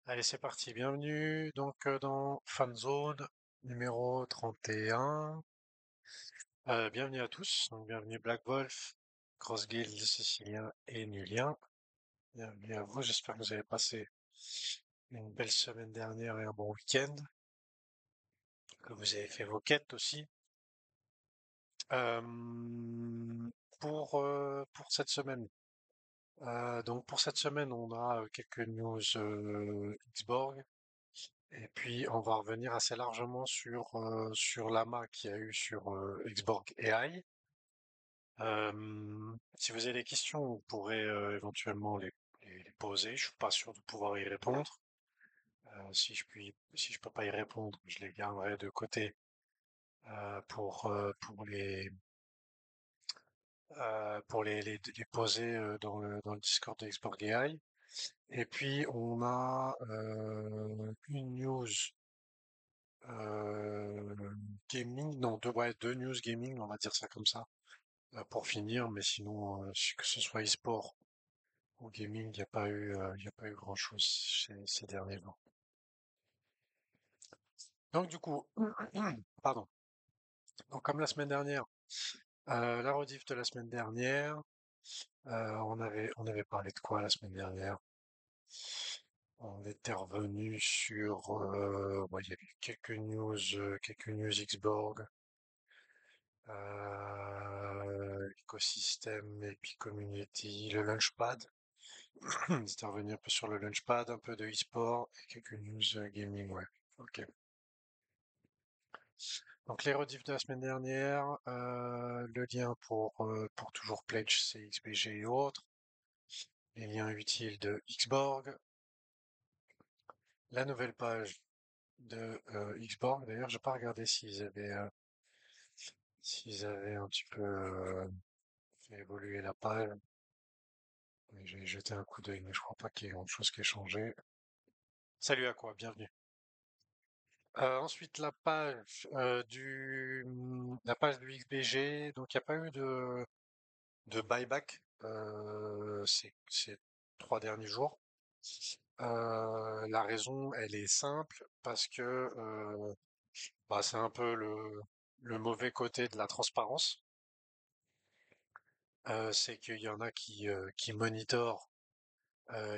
Allez, c'est parti. Bienvenue donc dans Fanzone numéro 31. Bienvenue à tous. Donc, bienvenue Black Wolf, Cross Guild, Sicilien et Nulien. Bienvenue à vous. J'espère que vous avez passé une belle semaine dernière et un bon week-end. Que vous avez fait vos quêtes aussi. Euh, pour cette semaine. Donc pour cette semaine, on a quelques news Xborg. Et puis, on va revenir assez largement sur l'AMA qu'il y a eu sur Xborg AI. Si vous avez des questions, vous pourrez éventuellement les poser. Je suis pas sûr de pouvoir y répondre. Si je peux pas y répondre, je les garderai de côté pour les poser dans le Discord de Xborg AI. Et puis, on a une news Euh, gaming, non, deux news gaming, on va dire ça comme ça, pour finir, mais sinon, que ce soit e-sport ou gaming, il y a pas eu grand-chose ces derniers jours. Donc du coup, pardon. Donc comme la semaine dernière, la rediff de la semaine dernière, on avait parlé de quoi la semaine dernière? On était revenu sur, il y a eu quelques news Xborg. Écosystème et puis community, le Launchpad. C'était revenir un peu sur le Launchpad, un peu de e-sport et quelques news gaming, ouais. Ok. Donc les rediffs de la semaine dernière, le lien pour toujours Pledge, c'est XBG et autres, les liens utiles de Xborg, la nouvelle page de Xborg. D'ailleurs, j'ai pas regardé s'ils avaient un petit peu fait évoluer la page. J'ai jeté un coup d'œil, mais je crois pas qu'il y ait grand chose qui ait changé. Salut à quoi, bienvenue. Ensuite, la page du XBG, donc il n'y a pas eu de buyback ces 3 derniers jours. La raison, elle est simple, parce que c'est un peu le mauvais côté de la transparence. C'est qu'il y en a qui monitorent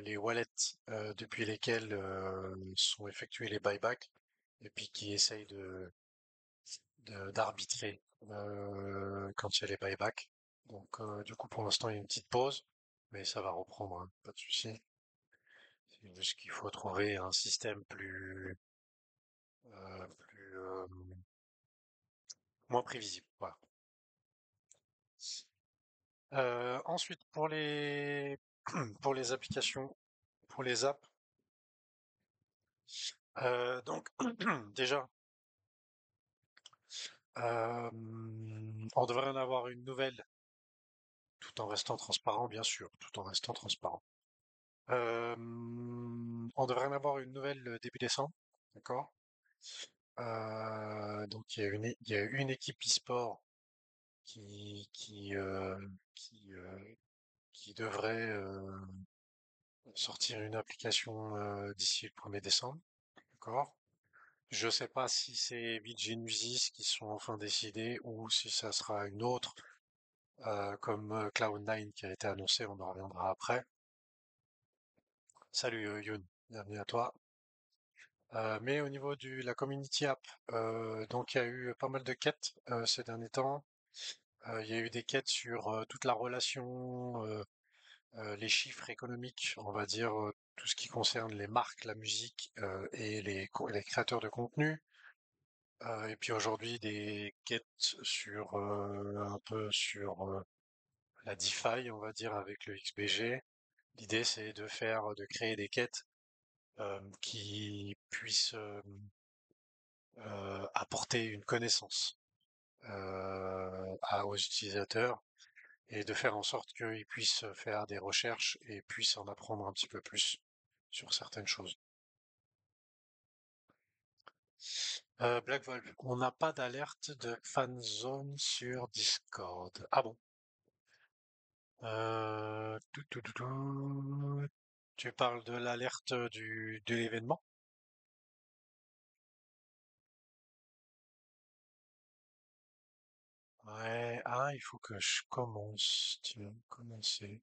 les wallets depuis lesquels sont effectués les buybacks et puis qui essayent d'arbitrer quand il y a les buybacks. Donc du coup pour l'instant il y a une petite pause, mais ça va reprendre, hein, pas de souci. C'est juste qu'il faut trouver un système plus moins prévisible. Voilà. Ensuite pour les applications, pour les apps, donc déjà on devrait en avoir une nouvelle, tout en restant transparent, bien sûr, tout en restant transparent. On devrait en avoir une nouvelle début décembre, d'accord? Donc il y a une équipe e-sport qui qui euh, qui euh, qui devrait sortir une application d'ici le 1er décembre, d'accord? Je sais pas si c'est Genesis qui sont enfin décidés ou si ça sera une autre comme Cloud9 qui a été annoncé, on en reviendra après. Salut Youn, bienvenue à toi. Mais au niveau de la community app, donc il y a eu pas mal de quêtes ces derniers temps. Il y a eu des quêtes sur toute la relation, les chiffres économiques, on va dire tout ce qui concerne les marques, la musique et les créateurs de contenu. Et puis aujourd'hui des quêtes sur un peu sur la DeFi, on va dire avec le XBG. L'idée c'est de créer des quêtes qui puissent apporter une connaissance aux utilisateurs et de faire en sorte qu'ils puissent faire des recherches et puissent en apprendre un petit peu plus sur certaines choses. Black Wolf, on n'a pas d'alerte de fanzone sur Discord. Ah bon? Tout, tout, tout, tout. Tu parles de l'alerte de l'événement? Ouais, ah, il faut que je commence. Tiens, commencer.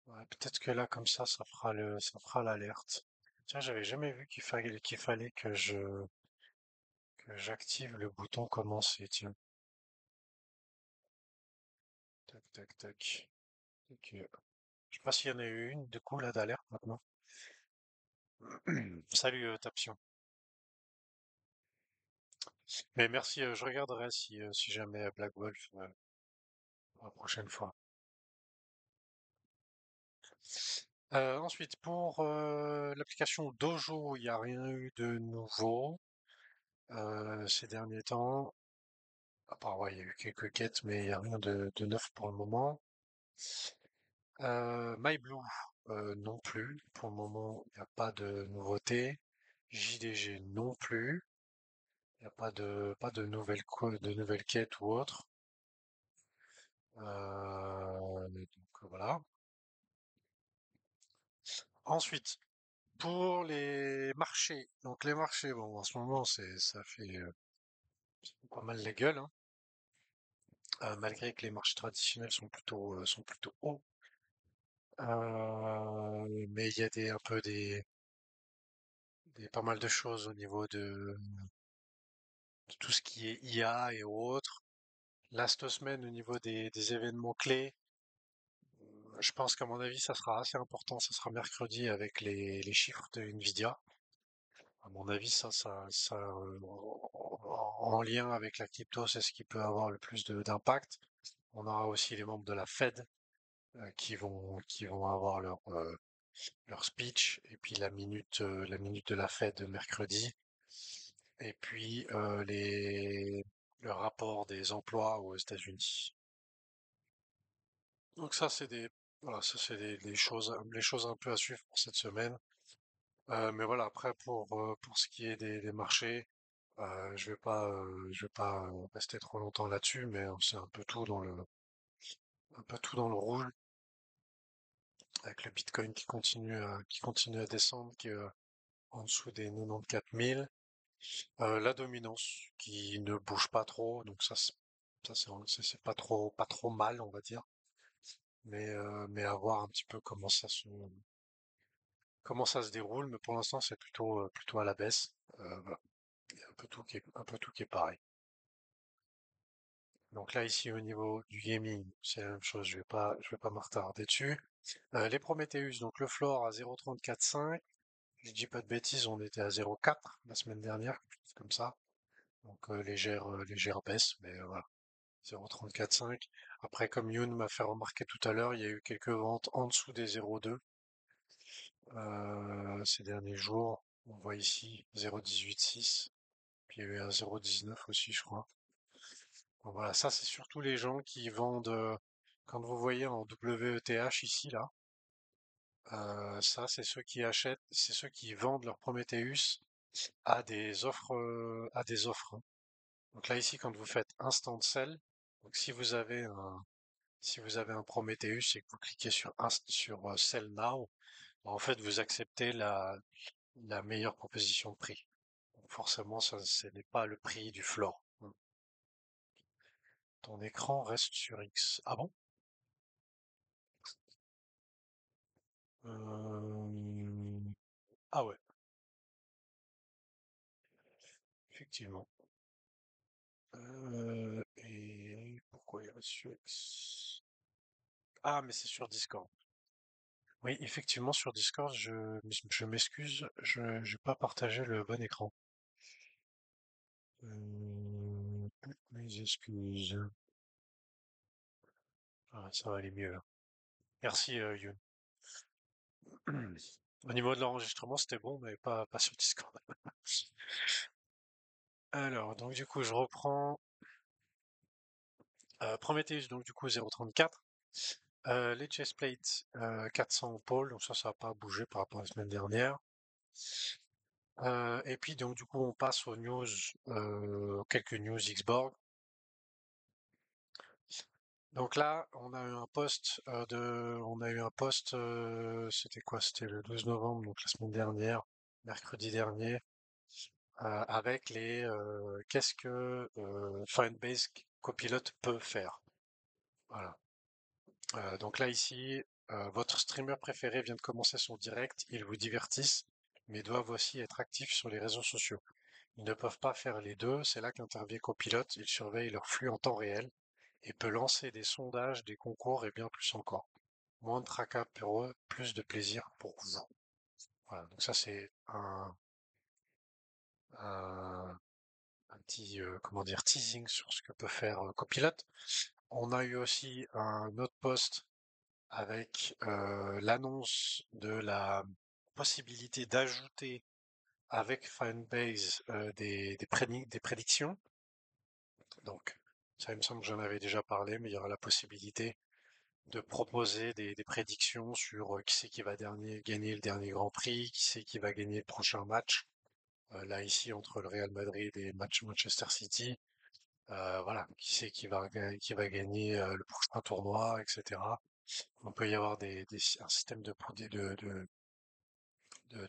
Ouais, peut-être que là, comme ça fera ça fera l'alerte. Tiens, j'avais jamais vu qu'il fallait que j'active le bouton commencer. Tiens, tac, tac, tac. Ok. Je sais pas s'il y en a eu une, du coup, là, d'alerte maintenant. Salut, Tapsion. Mais merci, je regarderai si jamais Black Wolf la prochaine fois. Ensuite, pour l'application Dojo, il n'y a rien eu de nouveau ces derniers temps. À part, ouais, il y a eu quelques quêtes, mais il n'y a rien de neuf pour le moment. MyBlue, non plus. Pour le moment, il n'y a pas de nouveauté. JDG non plus. Il n'y a pas de nouvelles quêtes ou autres. Donc voilà. Ensuite, pour les marchés. Donc les marchés, bon, en ce moment, ça fait pas mal la gueule, hein. Malgré que les marchés traditionnels sont plutôt hauts. Mais il y a un peu pas mal de choses au niveau de tout ce qui est IA et autres. Là, cette semaine, au niveau des événements clés, je pense qu'à mon avis, ça sera assez important. Ça sera mercredi avec les chiffres de Nvidia. À mon avis, en lien avec la crypto, c'est ce qui peut avoir le plus d'impact. On aura aussi les membres de la Fed qui vont avoir leur speech et puis la minute de la Fed de mercredi et puis le rapport des emplois aux États-Unis. Donc ça, voilà, ça c'est des choses, les choses un peu à suivre pour cette semaine. Mais voilà, après pour ce qui est des marchés, je vais pas rester trop longtemps là-dessus, mais c'est un peu tout dans le rouge, avec le Bitcoin qui continue à descendre, qui est en dessous des 94 000. La dominance qui ne bouge pas trop, donc c'est pas trop mal, on va dire. Mais à voir un petit peu comment ça se déroule. Mais pour l'instant, c'est plutôt à la baisse. Voilà. Il y a un peu tout qui est pareil. Donc là, ici, au niveau du gaming, c'est la même chose. Je vais pas me retarder dessus. Les Prometheus, donc le floor à 0,34,5. Je dis pas de bêtises, on était à 0,4 la semaine dernière, quelque chose comme ça. Donc légère baisse, mais voilà. 0,34,5. Après, comme Youn m'a fait remarquer tout à l'heure, il y a eu quelques ventes en dessous des 0,2 ces derniers jours. On voit ici 0,18,6. Puis il y a eu un 0,19 aussi, je crois. Bon, voilà, ça c'est surtout les gens qui vendent. Quand vous voyez en WETH ici, là, ça c'est ceux qui achètent, c'est ceux qui vendent leur Prometheus à des offres, hein. Donc là ici, quand vous faites Instant Sell, donc si vous avez un Prometheus et que vous cliquez sur Sell Now, bah, en fait vous acceptez la meilleure proposition de prix. Donc forcément, ça, ce n'est pas le prix du floor. Ton écran reste sur X. Ah bon? Euh, Ah ouais, effectivement. Et pourquoi il reste sur X? Ah, mais c'est sur Discord. Oui, effectivement, sur Discord, je m'excuse, je n'ai pas partagé le bon écran. Toutes mes excuses. Ah, ça va aller mieux là. Merci, Youn. Au niveau de l'enregistrement, c'était bon, mais pas sur Discord. Alors, donc du coup, je reprends. Prometheus, donc du coup 0,34. Les chestplates 400 pôles, donc ça n'a pas bougé par rapport à la semaine dernière. Et puis donc du coup on passe aux news, quelques news Xborg. Donc là, on a eu un post, c'était quoi? C'était le 12 novembre, donc la semaine dernière, mercredi dernier, avec qu'est-ce que Firebase Copilot peut faire. Voilà. Donc là ici, votre streamer préféré vient de commencer son direct, ils vous divertissent, mais doivent aussi être actifs sur les réseaux sociaux. Ils ne peuvent pas faire les deux, c'est là qu'intervient Copilot, il surveille leur flux en temps réel et peut lancer des sondages, des concours et bien plus encore. Moins de tracas pour eux, plus de plaisir pour vous. Voilà, donc ça c'est un, un petit comment dire teasing sur ce que peut faire Copilot. On a eu aussi un autre post avec l'annonce de la possibilité d'ajouter avec Firebase des prédictions. Donc, ça, il me semble que j'en avais déjà parlé, mais il y aura la possibilité de proposer des prédictions sur qui c'est qui va gagner le dernier Grand Prix, qui c'est qui va gagner le prochain match. Là, ici, entre le Real Madrid et Manchester City, voilà, qui va gagner le prochain tournoi, etc. On peut y avoir un système de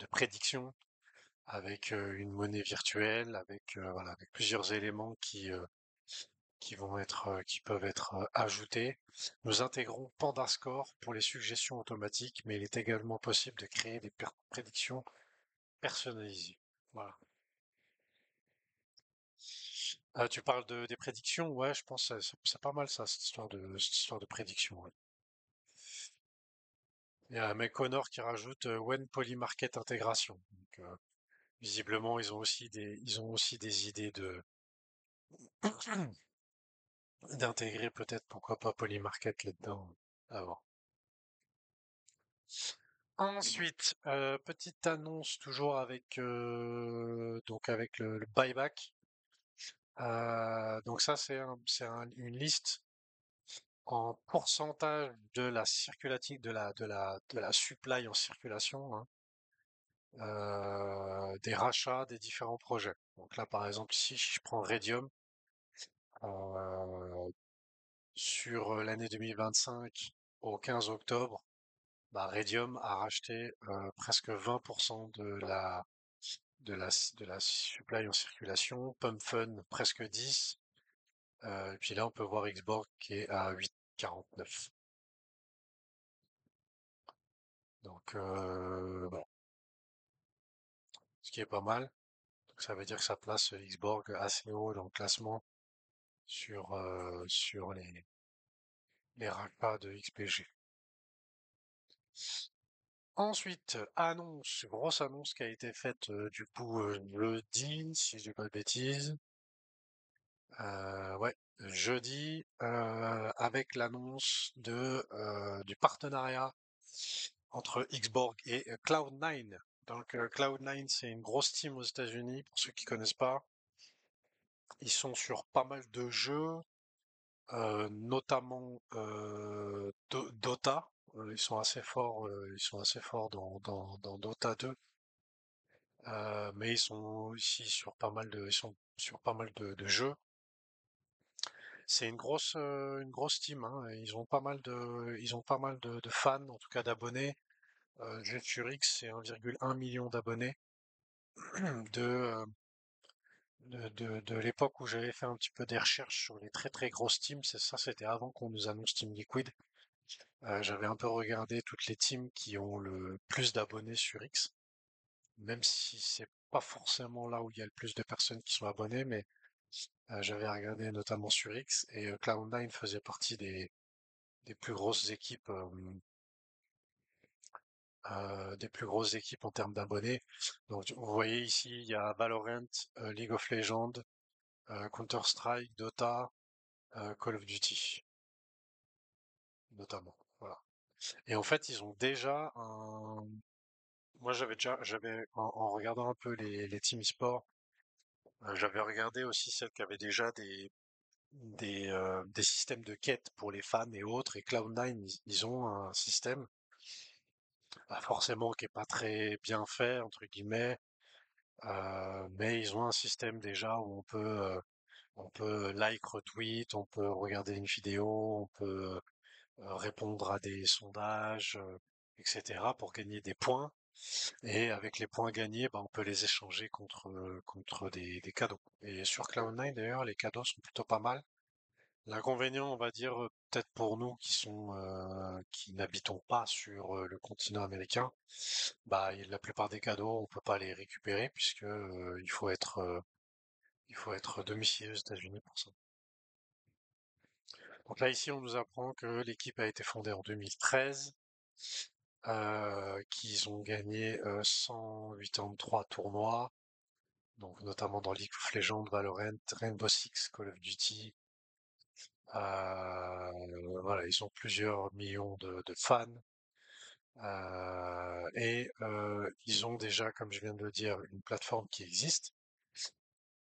prédiction avec une monnaie virtuelle, avec, voilà, avec plusieurs éléments qui peuvent être ajoutés. Nous intégrons PandaScore pour les suggestions automatiques, mais il est également possible de créer des prédictions personnalisées. Voilà. Tu parles des prédictions, ouais, je pense que c'est pas mal ça, cette histoire de prédiction. Ouais. Il y a McConnor qui rajoute When Polymarket Intégration. Donc, visiblement, ils ont aussi des idées d'intégrer peut-être, pourquoi pas Polymarket là-dedans avant. Ensuite, petite annonce toujours avec le buyback. Donc ça une liste en pourcentage de la circulative de la supply en circulation, hein, des rachats des différents projets. Donc là par exemple ici si je prends Radium euh, sur l'année 2025 au 15 octobre, bah, Radium a racheté presque 20% de la supply en circulation, Pump Fun presque 10, et puis là on peut voir Xborg qui est à 8,49. Donc voilà, ce qui est pas mal. Donc ça veut dire que ça place Xborg assez haut dans le classement sur les rachats de XPG. Ensuite, grosse annonce qui a été faite du coup jeudi, si je dis pas de bêtises. Ouais, jeudi, avec l'annonce du partenariat entre Xborg et Cloud9. Donc Cloud9, c'est une grosse team aux États-Unis, pour ceux qui connaissent pas. Ils sont sur pas mal de jeux, notamment Dota. Ils sont assez forts dans Dota 2. Mais ils sont aussi sur ils sont sur pas mal de jeux. C'est une grosse team, hein. Ils ont pas mal de fans, en tout cas d'abonnés. Jet sur X, c'est 1,1 million d'abonnés. De, euh, de l'époque où j'avais fait un petit peu des recherches sur les très très grosses teams, c'était avant qu'on nous annonce Team Liquid. J'avais un peu regardé toutes les teams qui ont le plus d'abonnés sur X, même si c'est pas forcément là où il y a le plus de personnes qui sont abonnées, mais j'avais regardé notamment sur X et Cloud9 faisait partie des plus grosses équipes, des plus grosses équipes en termes d'abonnés. Donc vous voyez ici, il y a Valorant, League of Legends, Counter-Strike, Dota, Call of Duty, notamment. Voilà. Et en fait, ils ont déjà un. Moi, en regardant un peu les team e-sport, j'avais regardé aussi celles qui avaient déjà des systèmes de quête pour les fans et autres. Et Cloud9, ils ont un système, bah, forcément, qui est pas très bien fait, entre guillemets, mais ils ont un système déjà On peut like, retweet, on peut regarder une vidéo, on peut répondre à des sondages, etc. pour gagner des points. Et avec les points gagnés, bah, on peut les échanger contre des cadeaux. Et sur Cloud9, d'ailleurs, les cadeaux sont plutôt pas mal. L'inconvénient, on va dire, peut-être pour nous qui n'habitons pas sur le continent américain, bah, la plupart des cadeaux, on peut pas les récupérer puisque il faut être domicilié aux États-Unis pour ça. Donc là, ici, on nous apprend que l'équipe a été fondée en 2013, qu'ils ont gagné 183 tournois, donc notamment dans League of Legends, Valorant, Rainbow Six, Call of Duty. Voilà, ils ont plusieurs millions de fans. Ils ont déjà, comme je viens de le dire, une plateforme qui existe.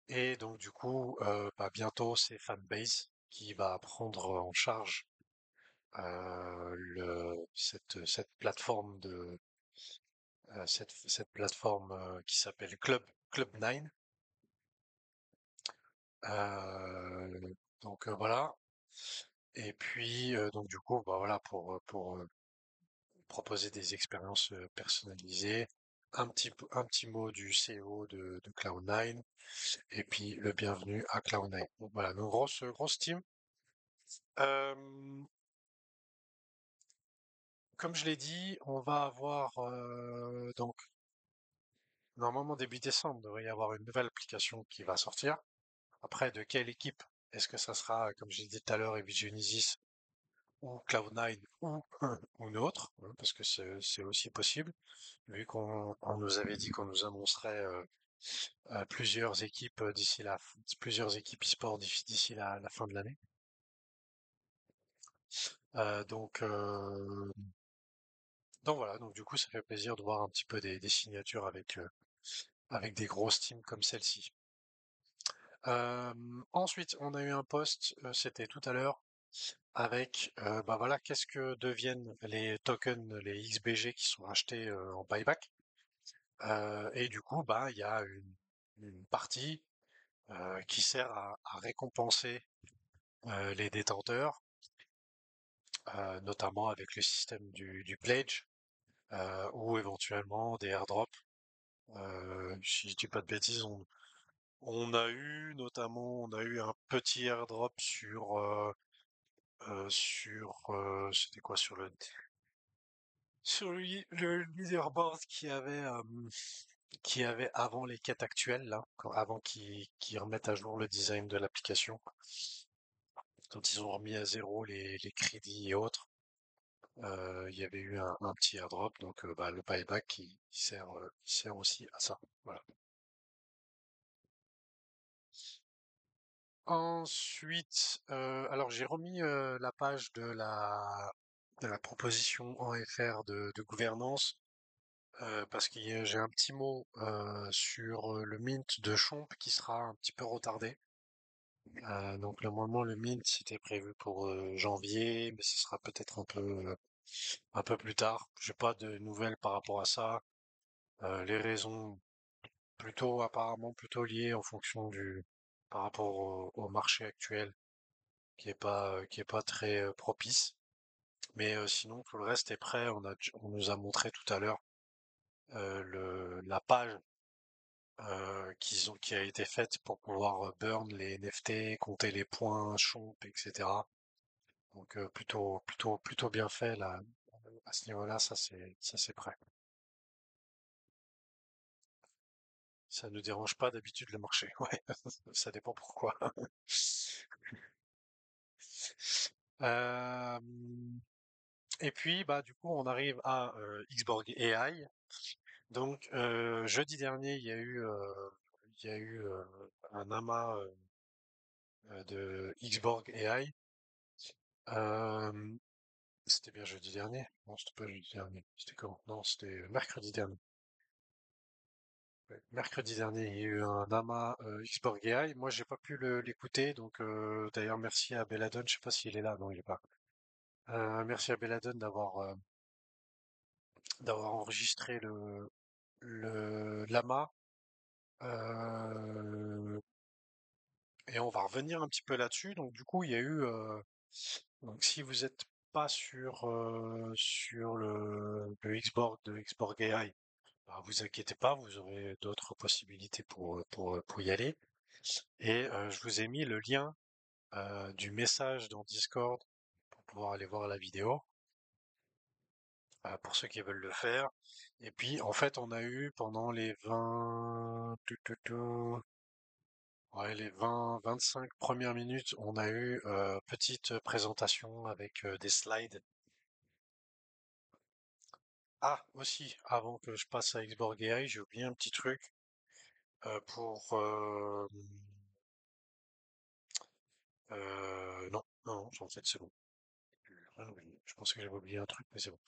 Et donc du coup, bah, bientôt c'est Fanbase qui va prendre en charge cette plateforme cette plateforme qui s'appelle Club9. Voilà. Et puis donc du coup, bah voilà pour proposer des expériences personnalisées, un petit mot du CEO de Cloud9 et puis le bienvenu à Cloud9. Donc voilà, une grosse team. Euh, Comme je l'ai dit, on va avoir donc normalement début décembre, il devrait y avoir une nouvelle application qui va sortir. Après, de quelle équipe? Est-ce que ça sera, comme j'ai dit tout à l'heure, Evigenesis ou Cloud9 ou ou une autre, hein, parce que c'est aussi possible, vu qu'on nous avait dit qu'on nous annoncerait plusieurs équipes plusieurs équipes e-sport d'ici la fin de l'année. Euh, donc, euh, donc voilà, donc du coup ça fait plaisir de voir un petit peu des signatures avec des grosses teams comme celle-ci. Euh, Ensuite, on a eu un post, c'était tout à l'heure, avec bah voilà, qu'est-ce que deviennent les tokens, les XBG qui sont achetés en buyback. Et du coup, bah il y a une partie qui sert à récompenser les détenteurs, notamment avec le système du pledge, ou éventuellement des airdrops. Si je dis pas de bêtises, on a eu un petit airdrop c'était quoi, sur le leaderboard qui avait avant les quêtes actuelles, là, avant qu'ils remettent à jour le design de l'application, quand ils ont remis à zéro les crédits et autres. Il y avait eu un petit airdrop, donc bah, le buyback qui sert aussi à ça. Voilà. Ensuite, alors j'ai remis la page de la proposition en FR de gouvernance parce que j'ai un petit mot sur le mint de Chomp qui sera un petit peu retardé. Donc normalement le mint c'était prévu pour janvier, mais ce sera peut-être un peu plus tard. J'ai pas de nouvelles par rapport à ça. Les raisons apparemment plutôt liées en fonction par rapport au marché actuel qui est pas très propice. Mais sinon tout le reste est prêt. On nous a montré tout à l'heure la page qui a été faite pour pouvoir burn les NFT, compter les points, chomp, etc. Donc plutôt bien fait là. À ce niveau-là, ça c'est prêt. Ça ne dérange pas d'habitude le marché. Ouais, ça dépend pourquoi. Euh, et puis bah du coup on arrive à Xborg AI. Donc jeudi dernier il y a eu un amas de Xborg AI. Euh, C'était bien jeudi dernier? Non, c'était pas jeudi dernier. C'était quand? Non, c'était mercredi dernier. Ouais, mercredi dernier, il y a eu un amas Xborg AI. Moi, j'ai pas pu l'écouter, donc d'ailleurs merci à Belladone. Je sais pas s'il est là. Non, il est pas. Merci à Belladone d'avoir enregistré le lama. Euh, Et on va revenir un petit peu là-dessus. Donc du coup, il y a eu donc si vous n'êtes pas sur le Xborg de Xborg AI, bah, vous inquiétez pas, vous aurez d'autres possibilités pour y aller. Et je vous ai mis le lien du message dans Discord pour pouvoir aller voir la vidéo, pour ceux qui veulent le faire. Et puis, en fait, on a eu pendant les 20, ouais, les 20-25 premières minutes, on a eu petite présentation avec des slides. Ah, aussi, avant que je passe à Xborg AI, j'ai oublié un petit truc pour... non, non, en fait, c'est bon. Rien oublié. Je pense que j'avais oublié un truc, mais c'est bon.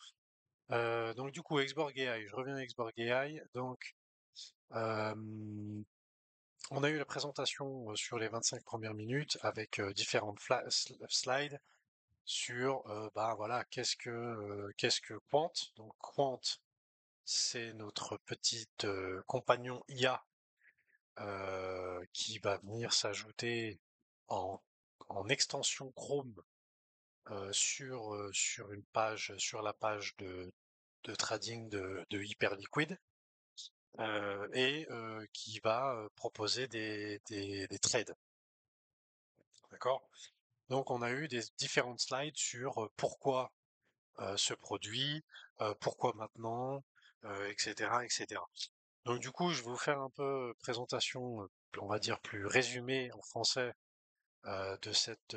Donc du coup, Xborg AI, je reviens à Xborg AI. Donc, euh, on a eu la présentation sur les 25 premières minutes avec différentes slides sur, bah voilà, qu'est-ce que Quant. Donc Quant, c'est notre petite compagnon IA qui va venir s'ajouter en, en extension Chrome sur une page, sur la page de trading de Hyperliquid, et qui va proposer des trades. D'accord? Donc on a eu des différentes slides sur pourquoi ce produit, pourquoi maintenant, etc., etc. Donc du coup, je vais vous faire un peu présentation, on va dire plus résumée en français de cette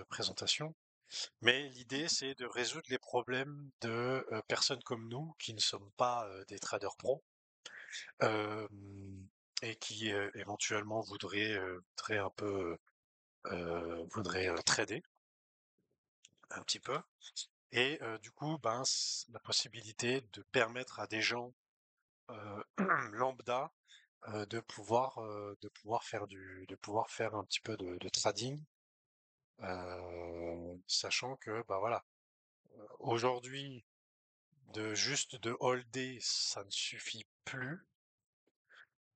présentation. Mais l'idée, c'est de résoudre les problèmes de personnes comme nous qui ne sommes pas des traders pros, euh, et qui éventuellement voudraient un peu voudraient trader un petit peu. Et du coup, ben, la possibilité de permettre à des gens lambda de pouvoir faire un petit peu de trading, sachant que bah voilà, aujourd'hui juste de holder, ça ne suffit plus.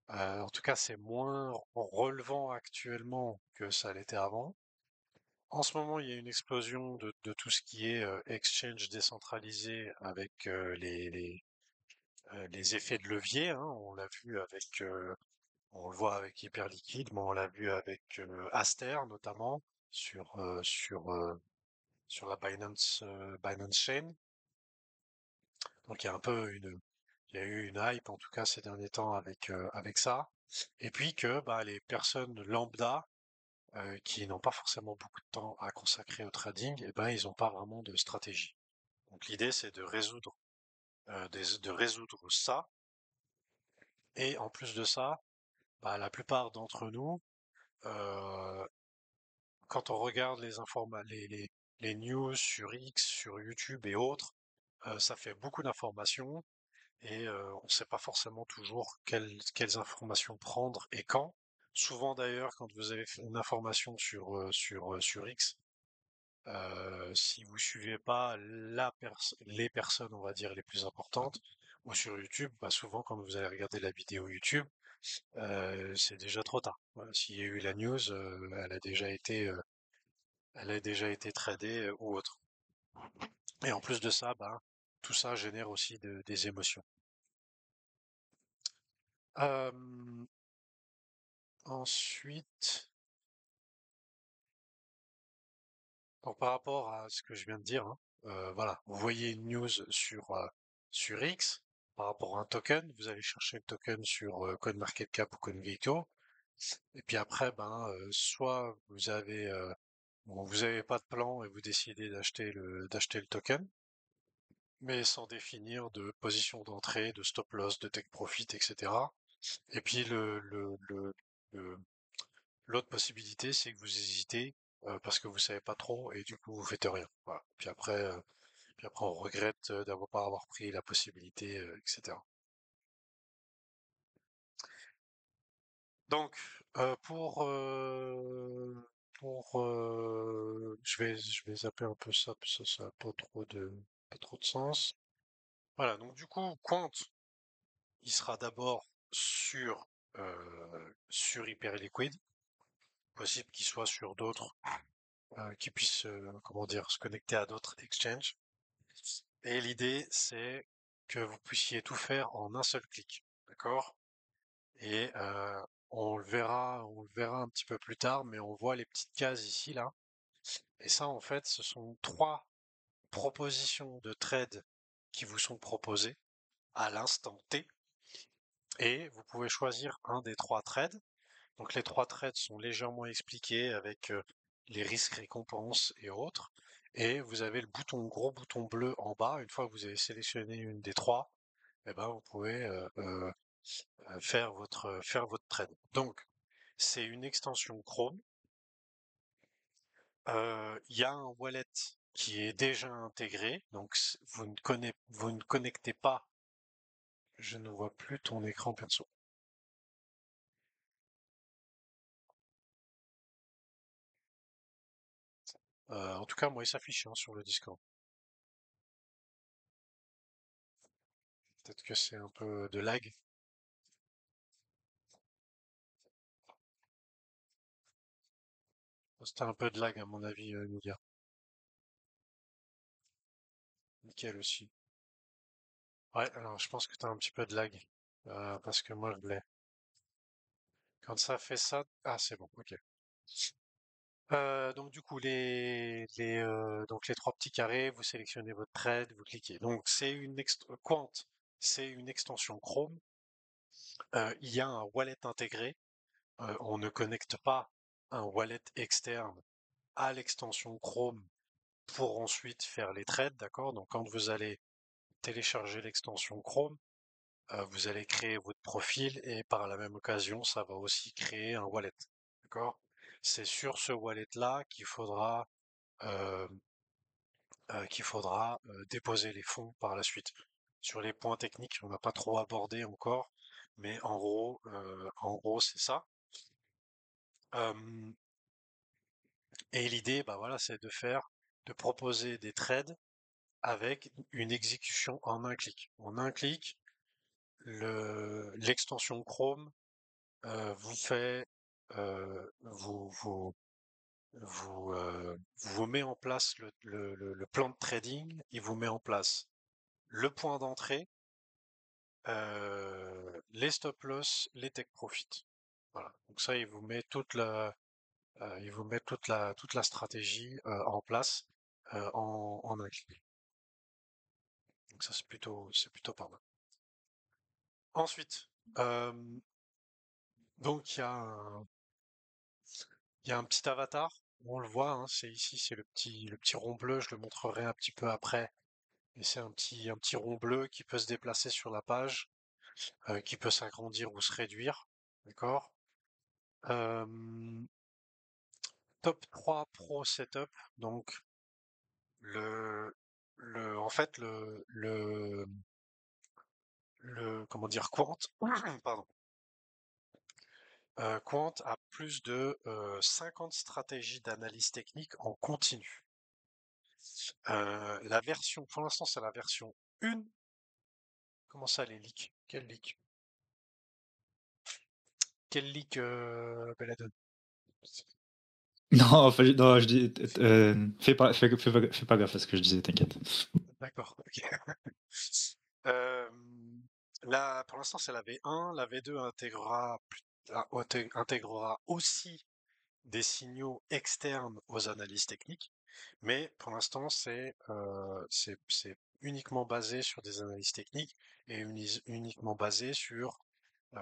En tout cas, c'est moins relevant actuellement que ça l'était avant. En ce moment, il y a une explosion de tout ce qui est exchange décentralisé avec les effets de levier, hein. On l'a vu on le voit avec Hyperliquid, mais on l'a vu avec Aster notamment sur la Binance Chain. Donc il y a eu une hype en tout cas ces derniers temps avec ça. Et puis que bah, les personnes lambda qui n'ont pas forcément beaucoup de temps à consacrer au trading, et ben ils n'ont pas vraiment de stratégie. Donc l'idée c'est de résoudre ça. Et en plus de ça, bah, la plupart d'entre nous, euh, quand on regarde les news sur X, sur YouTube et autres, ça fait beaucoup d'informations et on ne sait pas forcément toujours quelles informations prendre et quand. Souvent d'ailleurs, quand vous avez une information sur X, si vous suivez pas les personnes, on va dire, les plus importantes, ou sur YouTube, bah souvent quand vous allez regarder la vidéo YouTube, c'est déjà trop tard. Voilà, s'il y a eu la news, elle a déjà été tradée ou autre. Et en plus de ça, bah, tout ça génère aussi des émotions. Euh, ensuite, donc par rapport à ce que je viens de dire, hein, voilà, vous voyez une news sur X par rapport à un token, vous allez chercher le token sur CoinMarketCap ou CoinGecko, et puis après, ben, soit vous avez pas de plan et vous décidez d'acheter le token, mais sans définir de position d'entrée, de stop loss, de take profit, etc. Et puis le- l'autre possibilité, c'est que vous hésitez parce que vous savez pas trop et du coup vous faites rien. Voilà. Puis après on regrette d'avoir pas avoir pris la possibilité, etc. Donc je vais zapper un peu ça parce que ça n'a pas trop de sens. Voilà. Donc du coup, Quant, il sera d'abord sur Hyperliquid. possible qu'il soit sur d'autres, qui puissent, comment dire, se connecter à d'autres exchanges. Et l'idée, c'est que vous puissiez tout faire en un seul clic, d'accord? Et on le verra un petit peu plus tard, mais on voit les petites cases ici, là. Et ça, en fait, ce sont trois propositions de trade qui vous sont proposées à l'instant T. Et vous pouvez choisir un des trois trades. Donc les trois trades sont légèrement expliqués avec les risques, récompenses et autres. Et vous avez le bouton, gros bouton bleu en bas. Une fois que vous avez sélectionné une des trois, eh ben, vous pouvez faire votre trade. Donc, c'est une extension Chrome. Il y a un wallet qui est déjà intégré, donc vous ne connectez pas. Je ne vois plus ton écran perso. En tout cas, moi, il s'affiche hein, sur le Discord. Peut-être que c'est un peu de lag. C'était un peu de lag à mon avis, Nidia. Nickel aussi. Ouais, alors je pense que t'as un petit peu de lag. Parce que moi je l'ai. Quand ça fait ça. Ah c'est bon, ok. Donc du coup donc les trois petits carrés, vous sélectionnez votre trade, vous cliquez. Donc c'est Quant, c'est une extension Chrome. Il y a un wallet intégré. On ne connecte pas un wallet externe à l'extension Chrome pour ensuite faire les trades, d'accord? Donc quand vous allez télécharger l'extension Chrome, vous allez créer votre profil et par la même occasion, ça va aussi créer un wallet. D'accord? C'est sur ce wallet-là euh, qu'il faudra déposer les fonds par la suite. Sur les points techniques, on n'a pas trop abordé encore, mais en gros, c'est ça. Euh, et l'idée, bah voilà, c'est de proposer des trades avec une exécution en un clic. En un clic, l'extension Chrome vous fait, vous, vous, vous met en place le plan de trading, il vous met en place le point d'entrée, les stop loss, les take profit. Voilà. Donc ça, il vous met toute la stratégie en place en un clic. Donc ça, c'est plutôt pas mal. Ensuite, euh, donc il y a un petit avatar. On le voit, hein, c'est ici, c'est le petit rond bleu. Je le montrerai un petit peu après. Et c'est un petit rond bleu qui peut se déplacer sur la page, qui peut s'agrandir ou se réduire. D'accord? Euh, Top 3 Pro Setup. Donc, en fait, comment dire, Quant, pardon. Quant a plus de 50 stratégies d'analyse technique en continu. La version, pour l'instant, c'est la version 1. Comment ça, les leaks? Quel leak? Quel leak, Belladone? Non, non, je dis, fais pas gaffe à ce que je disais, t'inquiète. D'accord, ok. Euh, Là, pour l'instant, c'est la V1. La V2 intégrera aussi des signaux externes aux analyses techniques, mais pour l'instant, c'est uniquement basé sur des analyses techniques et uniquement basé sur,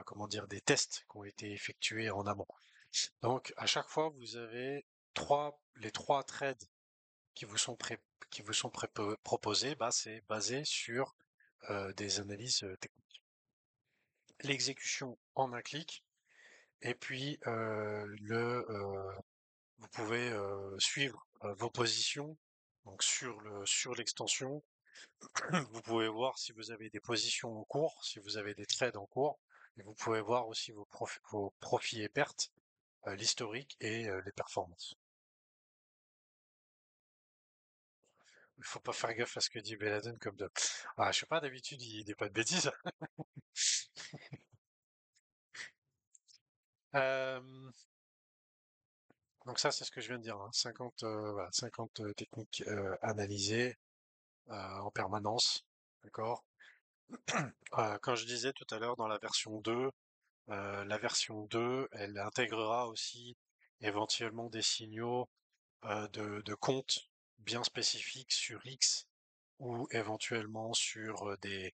comment dire, des tests qui ont été effectués en amont. Donc, à chaque fois, vous avez les trois trades qui vous sont proposés, bah, c'est basé sur des analyses techniques. L'exécution en un clic, et puis vous pouvez suivre vos positions. Donc sur l'extension, vous pouvez voir si vous avez des positions en cours, si vous avez des trades en cours, et vous pouvez voir aussi vos profits et pertes, l'historique et les performances. Il faut pas faire gaffe à ce que dit Beladen comme de. Ah, je sais pas, d'habitude il dit pas de bêtises. Euh, Donc ça, c'est ce que je viens de dire, hein. 50, voilà, 50 techniques analysées en permanence. D'accord? Quand je disais tout à l'heure dans la version 2, elle intégrera aussi éventuellement des signaux de compte bien spécifiques sur X ou éventuellement sur des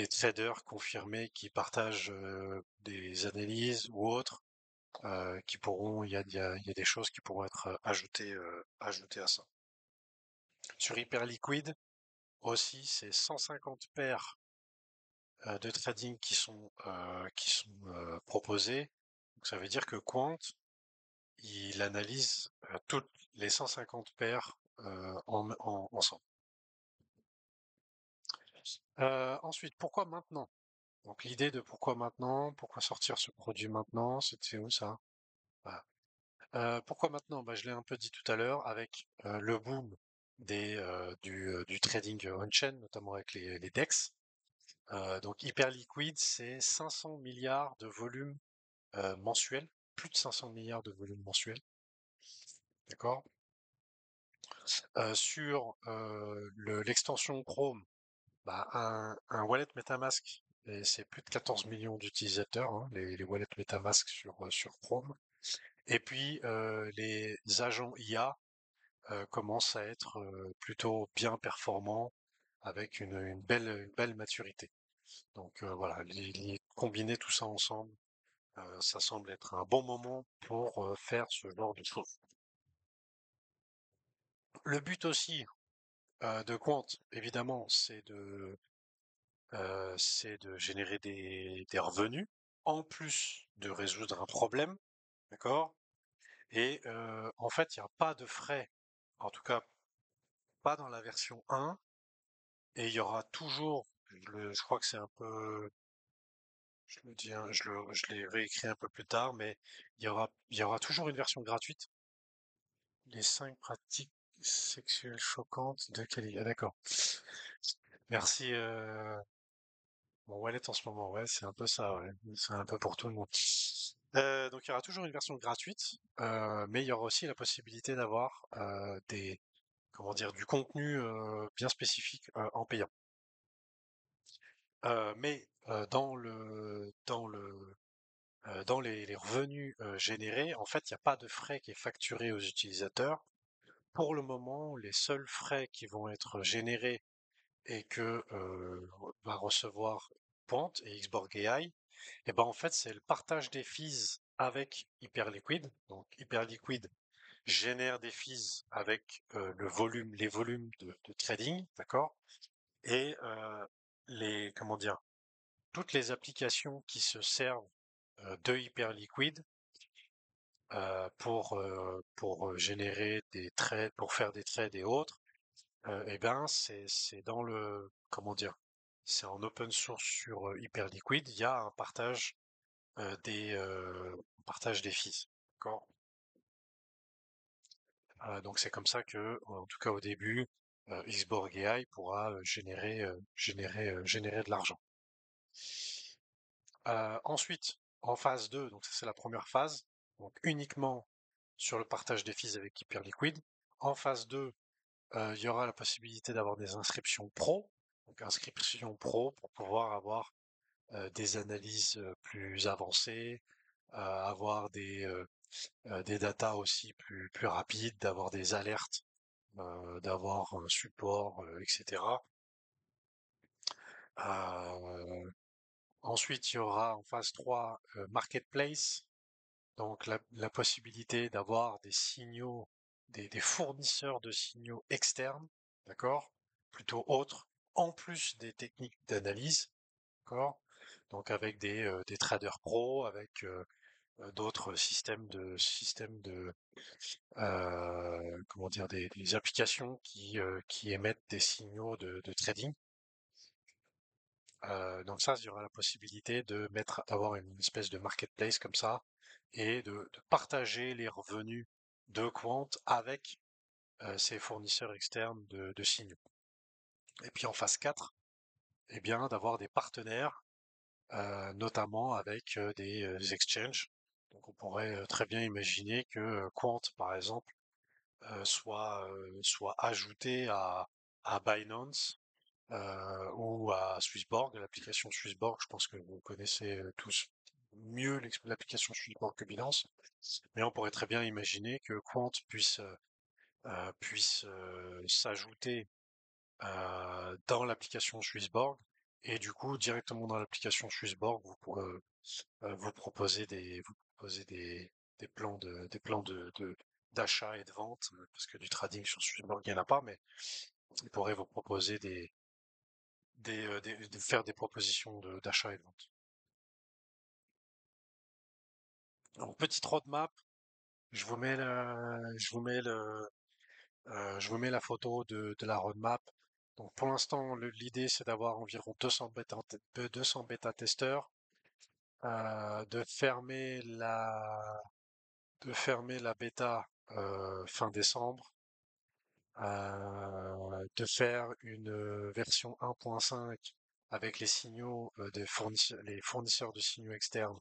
traders confirmés qui partagent des analyses ou autres qui pourront, il y a des choses qui pourront être ajoutées à ça. Sur Hyperliquid aussi, c'est 150 paires de trading qui sont proposées. Donc ça veut dire que Quant, il analyse toutes les 150 paires ensemble. Ensuite, pourquoi maintenant? Donc l'idée de pourquoi maintenant, pourquoi sortir ce produit maintenant, c'était où ça? Voilà. Pourquoi maintenant? Bah, je l'ai un peu dit tout à l'heure avec le boom du trading on-chain, notamment avec les DEX. Donc Hyperliquid, c'est 500 milliards de volume mensuel, plus de 500 milliards de volume mensuel, d'accord? Sur l'extension Chrome, bah, un wallet MetaMask, et c'est plus de 14 millions d'utilisateurs, hein, les wallets MetaMask sur Chrome. Et puis les agents IA commencent à être plutôt bien performants avec une belle maturité. Donc voilà, combiner tout ça ensemble, ça semble être un bon moment pour faire ce genre de choses. Le but aussi de Quant, évidemment, c'est de générer des revenus, en plus de résoudre un problème, d'accord? Et en fait, il n'y a pas de frais, en tout cas pas dans la version 1, et il y aura toujours, je crois que c'est un peu, je le dis, hein, je l'ai réécrit un peu plus tard, mais il y aura toujours une version gratuite. Les 5 pratiques sexuelles choquantes de Kelly. Ah, d'accord. Merci, mon wallet en ce moment, ouais, c'est un peu ça, ouais. C'est un peu pour tout le monde. Donc il y aura toujours une version gratuite, mais il y aura aussi la possibilité d'avoir comment dire, du contenu bien spécifique en payant. Mais dans les revenus générés, en fait, il n'y a pas de frais qui est facturé aux utilisateurs. Pour le moment, les seuls frais qui vont être générés et que va recevoir Point et Xborg AI, et ben en fait, c'est le partage des fees avec Hyperliquid. Donc Hyperliquid génère des fees avec les volumes de trading, d'accord? Et comment dire, toutes les applications qui se servent de Hyperliquid pour générer des trades, pour faire des trades et autres, eh ben c'est dans le comment dire, c'est en open source sur Hyperliquid, il y a un partage des fees, d'accord? Donc c'est comme ça que, en tout cas au début, Xborg AI pourra générer de l'argent. Ensuite, en phase 2, donc ça c'est la première phase, donc uniquement sur le partage des fees avec Hyperliquid. En phase 2, il y aura la possibilité d'avoir des inscriptions pro, donc inscription pro pour pouvoir avoir des analyses plus avancées, avoir des datas aussi plus rapides, d'avoir des alertes, d'avoir un support, etc. Euh, Ensuite, il y aura en phase 3 Marketplace, donc la possibilité d'avoir des signaux, des fournisseurs de signaux externes, d'accord, plutôt autres, en plus des techniques d'analyse, d'accord, donc avec des traders pro, avec d'autres comment dire, des applications qui émettent des signaux de trading. Donc ça, il y aura la possibilité d'avoir une espèce de marketplace comme ça et de partager les revenus de Quant avec ses fournisseurs externes de signaux. Et puis en phase 4, eh bien, d'avoir des partenaires, notamment avec des exchanges. Donc on pourrait très bien imaginer que Quant, par exemple, soit ajouté à Binance ou à Swissborg, l'application Swissborg. Je pense que vous connaissez tous mieux l'application Swissborg que Binance, mais on pourrait très bien imaginer que Quant puisse s'ajouter dans l'application Swissborg et du coup directement dans l'application Swissborg vous proposez des plans d'achat et de vente parce que du trading sur Swissborg il n'y en a pas, mais ils pourraient vous proposer de faire des propositions d'achat et de vente. Donc petite roadmap, je vous mets la photo de la roadmap. Donc pour l'instant, l'idée c'est d'avoir environ 200 bêta-testeurs, de fermer la bêta fin décembre, de faire une version 1.5 avec les signaux les fournisseurs de signaux externes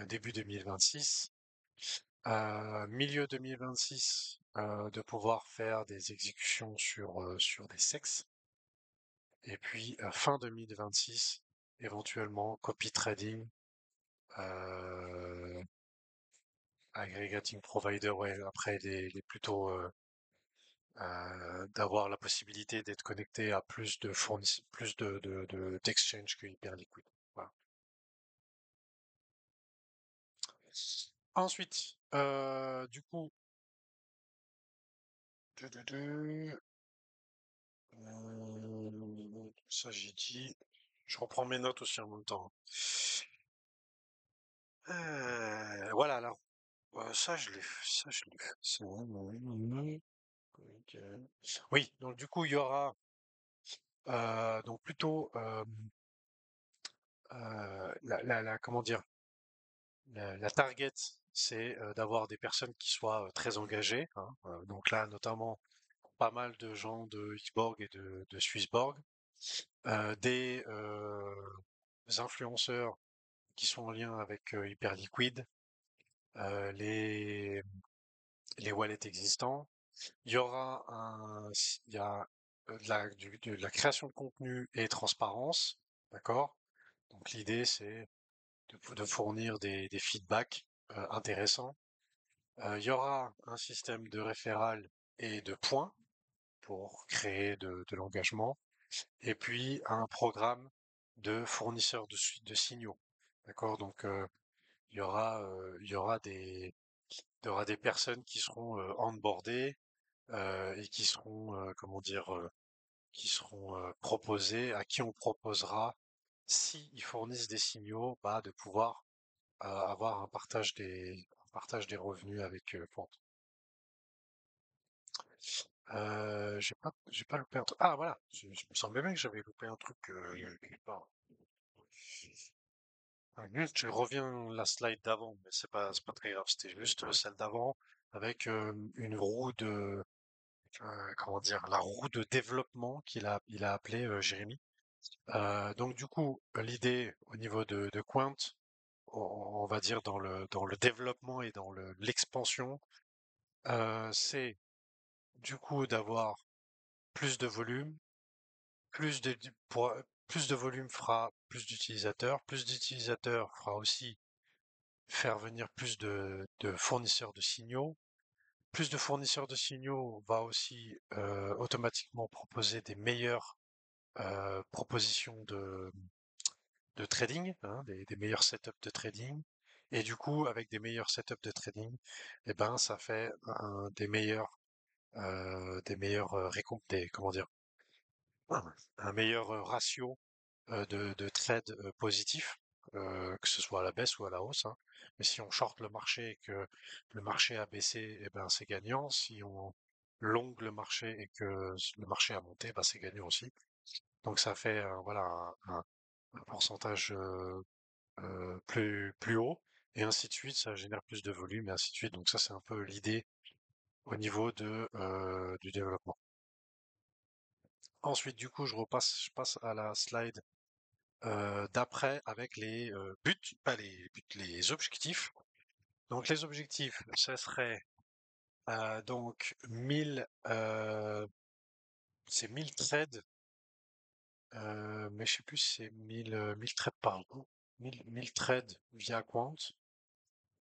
début 2026. Milieu 2026, de pouvoir faire des exécutions sur des sexes. Et puis fin 2026, éventuellement copy trading, euh, aggregating provider, ouais, après les plutôt d'avoir la possibilité d'être connecté à plus d'exchange que Hyperliquid. Voilà. Ensuite, du coup, de- ça j'ai dit. Je reprends mes notes aussi en même temps. Voilà, alors ça je l'ai fait. Ok. Oui, donc du coup il y aura donc plutôt comment dire la target, c'est d'avoir des personnes qui soient très engagées, hein. Donc là notamment pas mal de gens de Xborg et de Swissborg, des influenceurs qui sont en lien avec Hyperliquid, euh, les les wallets existants. Il y aura il y a de la création de contenu et transparence, d'accord? Donc l'idée c'est de fournir des feedbacks intéressants. Il y aura un système de référal et de points pour créer de l'engagement, et puis un programme de fournisseurs de signaux, d'accord? Donc il y aura des personnes qui seront onboardées et qui seront, comment dire, qui seront proposées, à qui on proposera, si ils fournissent des signaux, bah, de pouvoir avoir un partage des revenus avec Quant. J'ai pas loupé un truc. Ah voilà, je me semblais bien que j'avais loupé un truc quelque part. Juste, je reviens la slide d'avant, mais c'est pas très grave. C'était juste celle d'avant avec une roue comment dire, la roue de développement il a appelé Jérémy. Donc du coup, l'idée au niveau de Quant, on va dire dans le développement et dans l'expansion, c'est du coup d'avoir plus de volume, plus de, pour- plus de volume fera plus d'utilisateurs fera aussi faire venir de fournisseurs de signaux, plus de fournisseurs de signaux va aussi automatiquement proposer des meilleures propositions de trading, hein, des meilleurs setups de trading. Et du coup, avec des meilleurs setups de trading, eh ben, ça fait des meilleurs comment dire, un meilleur ratio de trades positifs, que ce soit à la baisse ou à la hausse, hein. Mais si on short le marché et que le marché a baissé, eh ben, c'est gagnant. Si on long le marché et que le marché a monté, ben, c'est gagnant aussi. Donc ça fait voilà un pourcentage plus haut, et ainsi de suite, ça génère plus de volume, et ainsi de suite. Donc ça, c'est un peu l'idée au niveau du développement. Ensuite, du coup, je passe à la slide d'après avec les buts, pas les buts, les objectifs. Donc les objectifs, ça serait donc 1000, c'est 1000 trades, mais je sais plus si c'est 1000 trades par jour. 1000 trades via Quant,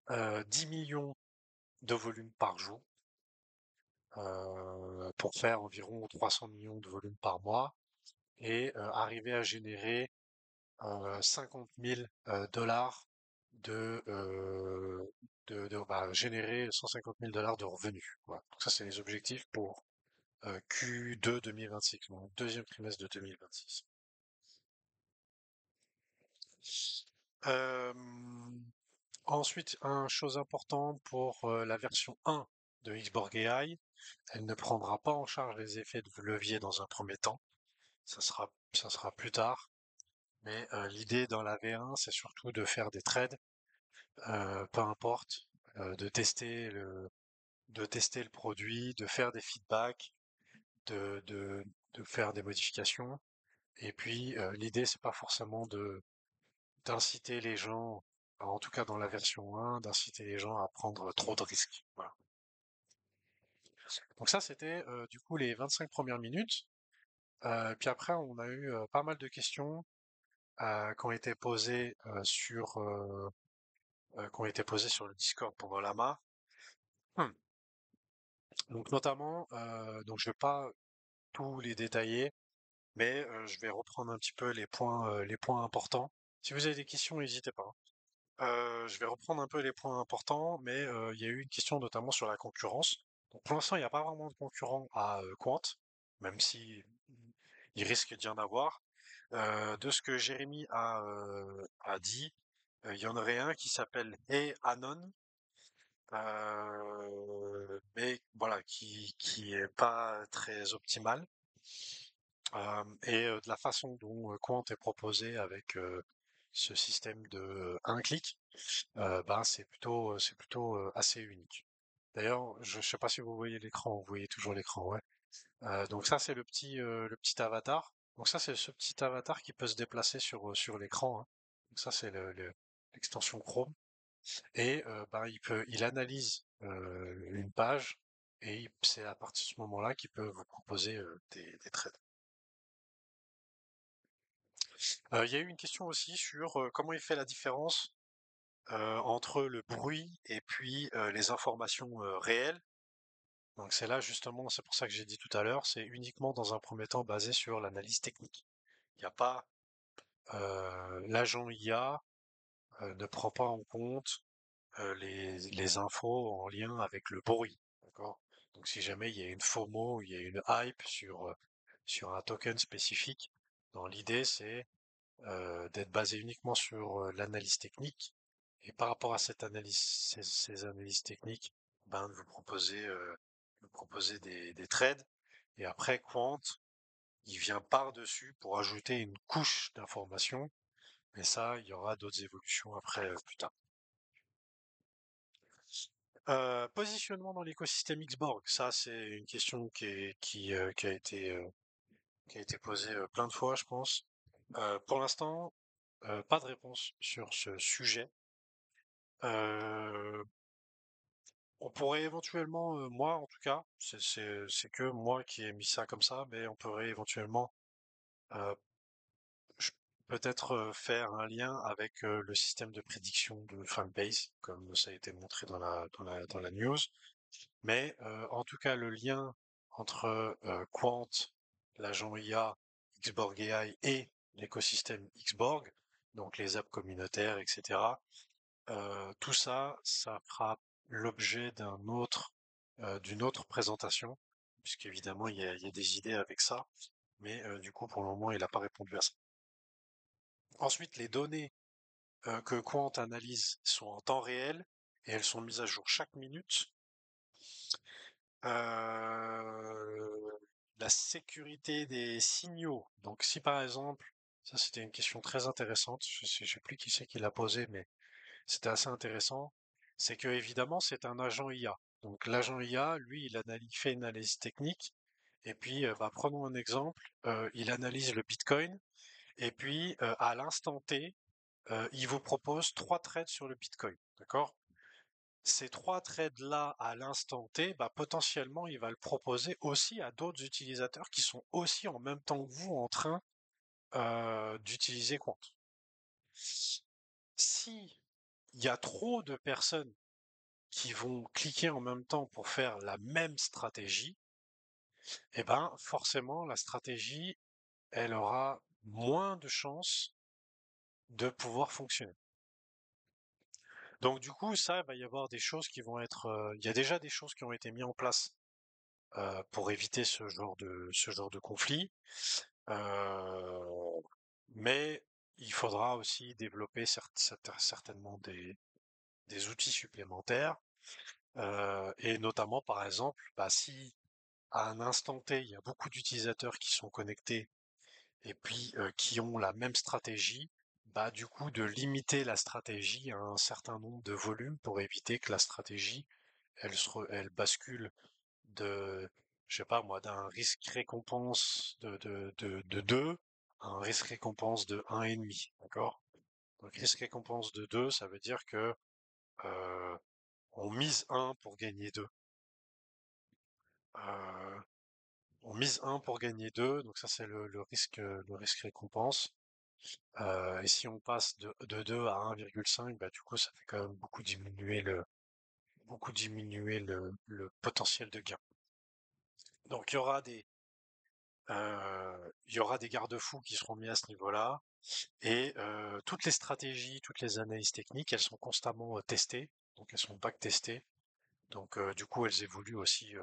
10 millions de volume par jour, pour faire environ 300 millions de volume par mois et arriver à générer 50 000 dollars générer 150 000 dollars de revenus. Voilà. Donc ça, c'est les objectifs pour Q2 2026, donc deuxième trimestre de 2026. Euh, Ensuite, une chose importante pour la version 1 de Xborg AI, elle ne prendra pas en charge les effets de levier dans un premier temps. Ça sera plus tard. Mais l'idée dans la V1, c'est surtout de faire des trades, peu importe, de tester le produit, de faire des feedbacks, de, de, de faire des modifications. Et puis l'idée, c'est pas forcément de d'inciter les gens, en tout cas dans la version 1, d'inciter les gens à prendre trop de risques. Voilà. Donc ça, c'était du coup les 25 premières minutes. Puis après, on a eu pas mal de questions qui ont été posées qui ont été posées sur le Discord pendant la MAR. Hmm. Donc notamment, donc je vais pas tous les détailler, mais je vais reprendre un petit peu les points importants. Si vous avez des questions, n'hésitez pas, hein. Je vais reprendre un peu les points importants, mais il y a eu une question notamment sur la concurrence. Donc pour l'instant, il n'y a pas vraiment de concurrent à Quant, même si il risque d'y en avoir. De ce que Jérémy a dit, il y en aurait un qui s'appelle Hey Anon, mais voilà, qui est pas très optimal. De la façon dont Quant est proposé avec ce système de un clic, ben c'est plutôt assez unique. D'ailleurs, je sais pas si vous voyez l'écran, vous voyez toujours l'écran, ouais. Donc ça c'est le petit avatar. Donc ça c'est ce petit avatar qui peut se déplacer sur l'écran, hein. Donc ça c'est l'extension Chrome. Et ben, il analyse une page et c'est à partir de ce moment-là qu'il peut vous proposer des trades. Il y a eu une question aussi sur comment il fait la différence entre le bruit et puis les informations réelles. Donc c'est là justement, c'est pour ça que j'ai dit tout à l'heure, c'est uniquement dans un premier temps basé sur l'analyse technique. Il n'y a pas l'agent IA ne prend pas en compte les infos en lien avec le bruit, d'accord? Donc si jamais il y a une FOMO, il y a une hype sur un token spécifique, dans l'idée c'est d'être basé uniquement sur l'analyse technique et par rapport à cette analyse, ces analyses techniques, ben de vous proposer des trades et après Quant, il vient par-dessus pour ajouter une couche d'informations, mais ça, il y aura d'autres évolutions après plus tard. Positionnement dans l'écosystème Xborg, ça c'est une question qui a été posée plein de fois, je pense. Pour l'instant, pas de réponse sur ce sujet. Euh, on pourrait éventuellement, moi en tout cas, c'est que moi qui ai mis ça comme ça, mais on pourrait éventuellement euh, peut-être faire un lien avec le système de prédiction de Fanbase, comme ça a été montré dans la news. Mais en tout cas, le lien entre Quant, l'agent IA, Xborg AI et l'écosystème Xborg, donc les apps communautaires, etc. Tout ça, ça fera l'objet d'une autre présentation, puisqu'évidemment il y a des idées avec ça, mais du coup pour le moment il n'a pas répondu à ça. Ensuite, les données que Quant analyse sont en temps réel et elles sont mises à jour chaque minute. La sécurité des signaux. Donc si par exemple, ça c'était une question très intéressante, je sais plus qui c'est qui l'a posée, mais c'était assez intéressant, c'est que évidemment c'est un agent IA. Donc l'agent IA, lui, il fait une analyse technique, et puis prenons un exemple, il analyse le Bitcoin, et puis à l'instant T, il vous propose trois trades sur le Bitcoin, d'accord? ces trois trades-là à l'instant T, bah, potentiellement, il va le proposer aussi à d'autres utilisateurs qui sont aussi en même temps que vous en train d'utiliser Quant. Si il y a trop de personnes qui vont cliquer en même temps pour faire la même stratégie, eh ben forcément la stratégie, elle aura moins de chances de pouvoir fonctionner. Donc du coup, ça, il va y avoir des choses qui vont être, il y a déjà des choses qui ont été mises en place pour éviter ce genre de conflit. Euh, mais il faudra aussi développer certainement des outils supplémentaires. Et notamment, par exemple, bah, si à un instant T, il y a beaucoup d'utilisateurs qui sont connectés et puis qui ont la même stratégie, bah, du coup, de limiter la stratégie à un certain nombre de volumes pour éviter que la stratégie, elle bascule de, je sais pas moi, d'un risque récompense de 2 à un risque récompense de 1,5, d'accord? Donc risque récompense de 2, ça veut dire que euh, on mise 1 pour gagner 2. Euh, on mise 1 pour gagner 2, donc ça c'est le risque récompense. Et si on passe de 2 à 1,5, bah du coup ça fait quand même beaucoup diminuer le potentiel de gain. Donc il y aura des garde-fous qui seront mis à ce niveau-là. Et toutes les stratégies, toutes les analyses techniques, elles sont constamment testées, donc elles sont back-testées. Donc du coup, elles évoluent aussi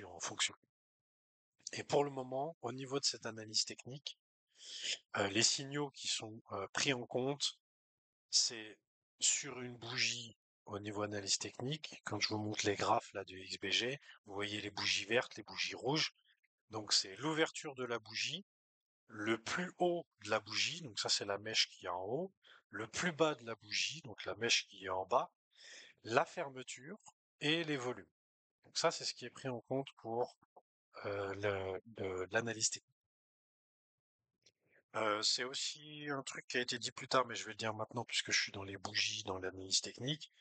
en fonction. Et pour le moment, au niveau de cette analyse technique, les signaux qui sont pris en compte, c'est sur une bougie au niveau analyse technique. Quand je vous montre les graphes là du XBG, vous voyez les bougies vertes, les bougies rouges. Donc c'est l'ouverture de la bougie, le plus haut de la bougie, donc ça c'est la mèche qui est en haut, le plus bas de la bougie, donc la mèche qui est en bas, la fermeture et les volumes. Donc ça c'est ce qui est pris en compte pour l'analyse technique. C'est aussi un truc qui a été dit plus tard, mais je vais le dire maintenant puisque je suis dans les bougies, dans l'analyse technique.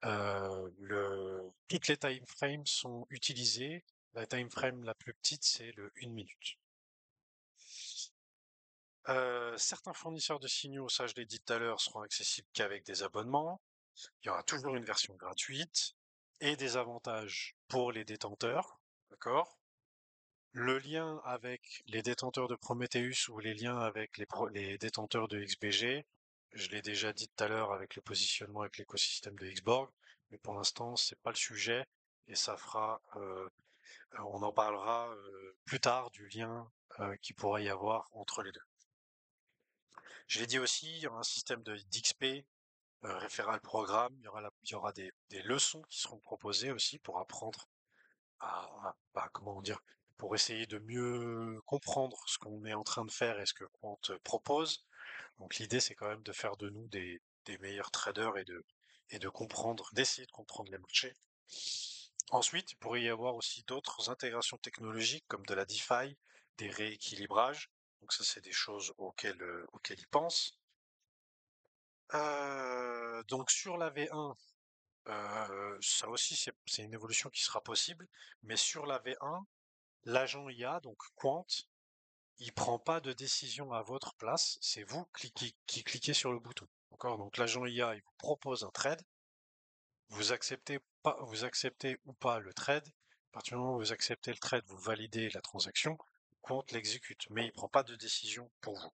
Toutes les time frames sont utilisées. La time frame la plus petite, c'est le 1 minute. Certains fournisseurs de signaux, ça je l'ai dit tout à l'heure, seront accessibles qu'avec des abonnements. Il y aura toujours une version gratuite et des avantages pour les détenteurs, d'accord? Le lien avec les détenteurs de Prometheus ou les liens avec les détenteurs de XBG, je l'ai déjà dit tout à l'heure avec le positionnement avec l'écosystème de Xborg, mais pour l'instant c'est pas le sujet et on en parlera plus tard du lien qu'il pourrait y avoir entre les deux. Je l'ai dit aussi, il y aura un système d'XP, référal programme, il y aura des leçons qui seront proposées aussi pour apprendre comment dire, pour essayer de mieux comprendre ce qu'on est en train de faire et ce que Quant propose. Donc l'idée c'est quand même de faire de nous des meilleurs traders et de comprendre, d'essayer de comprendre les marchés. Ensuite, il pourrait y avoir aussi d'autres intégrations technologiques comme de la DeFi, des rééquilibrages. Donc ça, c'est des choses auxquelles ils pensent. Donc sur la V1, ça aussi c'est une évolution qui sera possible, mais sur la V1, l'agent IA, donc Quant, il prend pas de décision à votre place, c'est vous qui cliquez sur le bouton. D'accord? Donc l'agent IA, il vous propose un trade, vous acceptez ou pas le trade. À partir du moment où vous acceptez le trade, vous validez la transaction, Quant l'exécute, mais il prend pas de décision pour vous.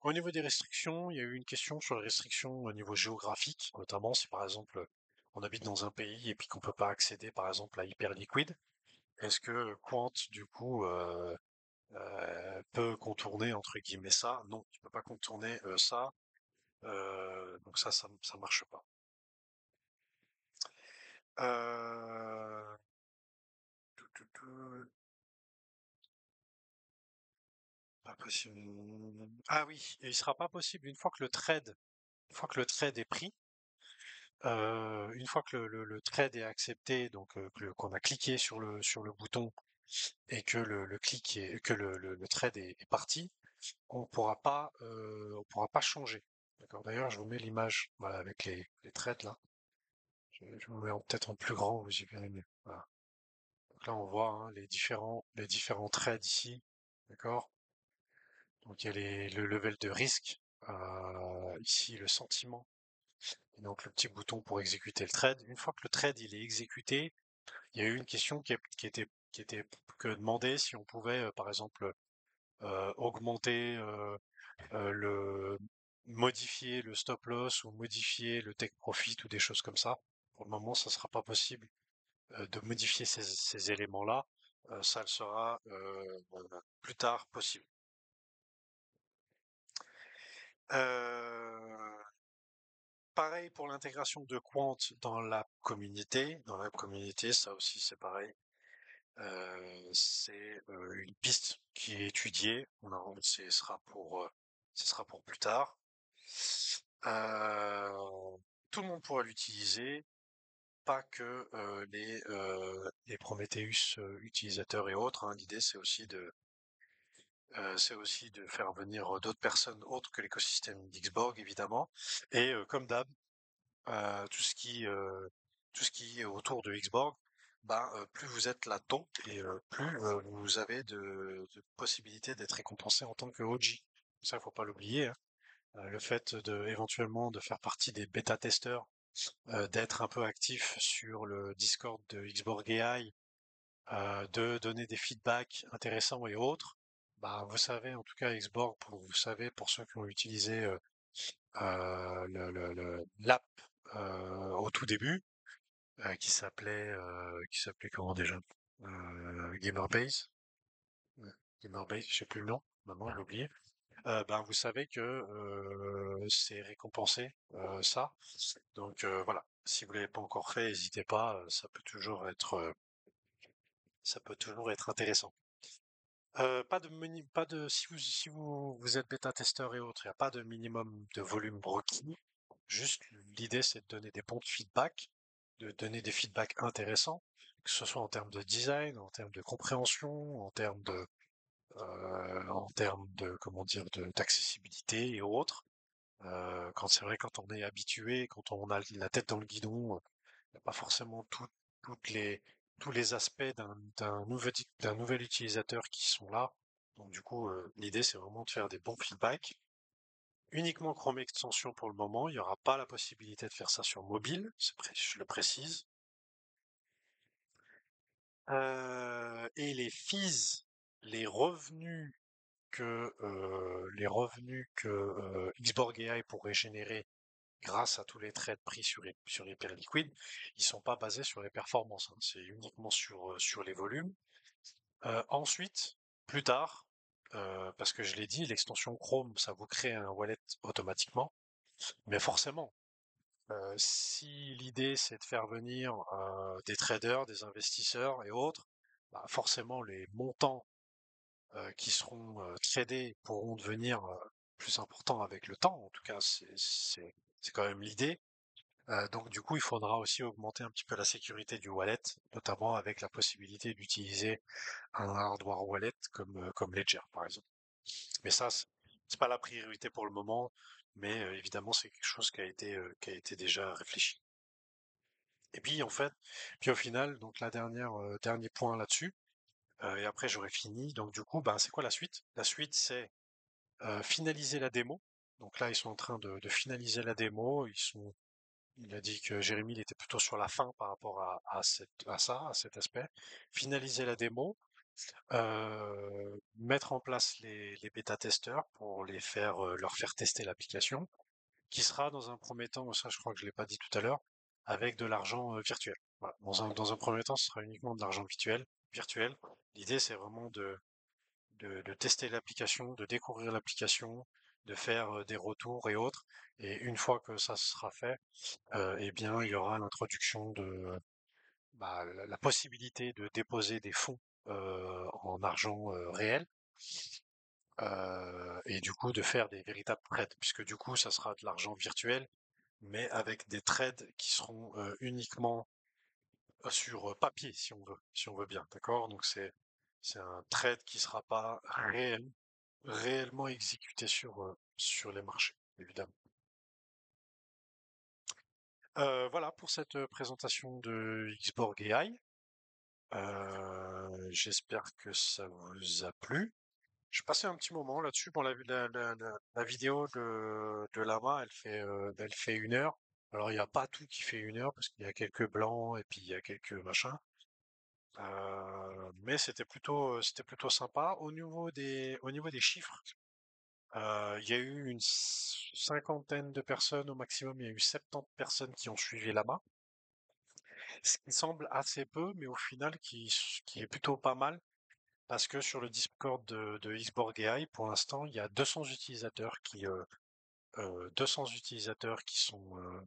Au niveau des restrictions, il y a eu une question sur les restrictions au niveau géographique, notamment si par exemple on habite dans un pays et puis qu'on peut pas accéder par exemple à Hyperliquid. Est-ce que Quant du coup peut contourner entre guillemets ça? Non, tu peux pas contourner ça. Donc ça marche pas. Euh, Pas possible. Ah oui, et il sera pas possible une fois que le trade est pris. Une fois que le trade est accepté, donc qu'on a cliqué sur le bouton et que que le trade est parti, on pourra pas changer. D'accord. D'ailleurs, je vous mets l'image, voilà, avec les trades là. Je vous mets peut-être en plus grand, vous y verrez mieux. Voilà. Donc là, on voit hein, les différents trades ici. D'accord? Donc il y a le level de risque, ici le sentiment, et donc le petit bouton pour exécuter le trade. Une fois que le trade il est exécuté, il y a eu une question qui était que demander si on pouvait, par exemple, augmenter le modifier le stop loss ou modifier le take profit ou des choses comme ça. Pour le moment, ça sera pas possible de modifier ces éléments-là. Ça le sera plus tard possible. Euh, Pareil pour l'intégration de Quant dans la communauté. Dans la communauté, ça aussi c'est pareil. C'est une piste qui est étudiée. Ce sera pour plus tard. Euh, Tout le monde pourra l'utiliser, pas que les Prometheus utilisateurs et autres, hein. L'idée c'est aussi de faire venir d'autres personnes autres que l'écosystème d'Xborg évidemment. Et comme d'hab, tout ce qui est autour de Xborg, ben, plus vous êtes là-dedans et plus vous avez de possibilités d'être récompensé en tant que OG. Ça, faut pas l'oublier, hein. Le fait éventuellement de faire partie des bêta-testeurs, d'être un peu actif sur le Discord de Xborg AI, de donner des feedbacks intéressants et autres, bah, vous savez, en tout cas, Xborg, vous savez, pour ceux qui ont utilisé l'app au tout début, qui s'appelait comment déjà? Gamerbase? Ouais, Gamerbase, je sais plus le nom, maintenant j'ai oublié. Ben vous savez que c'est récompensé ça. Donc voilà, si vous l'avez pas encore fait, n'hésitez pas, ça peut toujours être intéressant. Si vous êtes bêta-testeur et autres, il n'y a pas de minimum de volume requis. Juste, l'idée, c'est de donner des bons feedbacks, de donner des feedbacks intéressants, que ce soit en termes de design, en termes de compréhension, en termes de, comment dire, d'accessibilité et autres. Quand c'est vrai, quand on est habitué, quand on a la tête dans le guidon, il n'y a pas forcément toutes les, tous les aspects d'un nouvel utilisateur qui sont là. Donc du coup, l'idée c'est vraiment de faire des bons feedbacks. Uniquement Chrome Extension pour le moment, il n'y aura pas la possibilité de faire ça sur mobile, je le précise. Et les fees, les revenus que Xborg AI pourrait générer grâce à tous les trades pris sur Hyperliquid, ils sont pas basés sur les performances, hein. C'est uniquement sur les volumes. Ensuite, plus tard, parce que je l'ai dit, l'extension Chrome, ça vous crée un wallet automatiquement. Mais forcément, si l'idée c'est de faire venir des traders, des investisseurs et autres, bah, forcément les montants qui seront tradés pourront devenir plus importants avec le temps. En tout cas, c'est quand même l'idée. Donc du coup, il faudra aussi augmenter un petit peu la sécurité du wallet, notamment avec la possibilité d'utiliser un hardware wallet comme Ledger, par exemple. Mais ça, c'est pas la priorité pour le moment, mais évidemment, c'est quelque chose qui a été déjà réfléchi. Et puis en fait, puis au final, donc dernier point là-dessus, et après j'aurai fini. Donc du coup, ben c'est quoi la suite? La suite, c'est finaliser la démo. Donc là, ils sont en train de finaliser la démo. Il a dit que Jérémy il était plutôt sur la fin par rapport à cet aspect. Finaliser la démo, mettre en place les bêta-testeurs pour leur faire tester l'application, qui sera dans un premier temps, ça je crois que je l'ai pas dit tout à l'heure, avec de l'argent virtuel. Voilà. Dans un premier temps, ce sera uniquement de l'argent virtuel. L'idée, c'est vraiment de tester l'application, de découvrir l'application, de faire des retours et autres. Et une fois que ça sera fait, eh bien, il y aura l'introduction la possibilité de déposer des fonds en argent réel, et du coup de faire des véritables trades, puisque du coup, ça sera de l'argent virtuel, mais avec des trades qui seront uniquement sur papier, si on veut bien, d'accord? Donc c'est un trade qui sera pas réellement exécuté sur les marchés, évidemment. Voilà pour cette présentation de Xborg AI. J'espère que ça vous a plu. Je passais un petit moment là-dessus. Bon, la vidéo de Lama, elle fait 1 heure. Alors, il n'y a pas tout qui fait 1 heure parce qu'il y a quelques blancs et puis il y a quelques machins. Mais c'était plutôt sympa. Au niveau des chiffres, il y a eu une cinquantaine de personnes au maximum. Il y a eu 70 personnes qui ont suivi Lama. Ce qui semble assez peu, mais au final qui est plutôt pas mal, parce que sur le Discord de Xborg AI, pour l'instant, il y a 200 utilisateurs 200 utilisateurs qui sont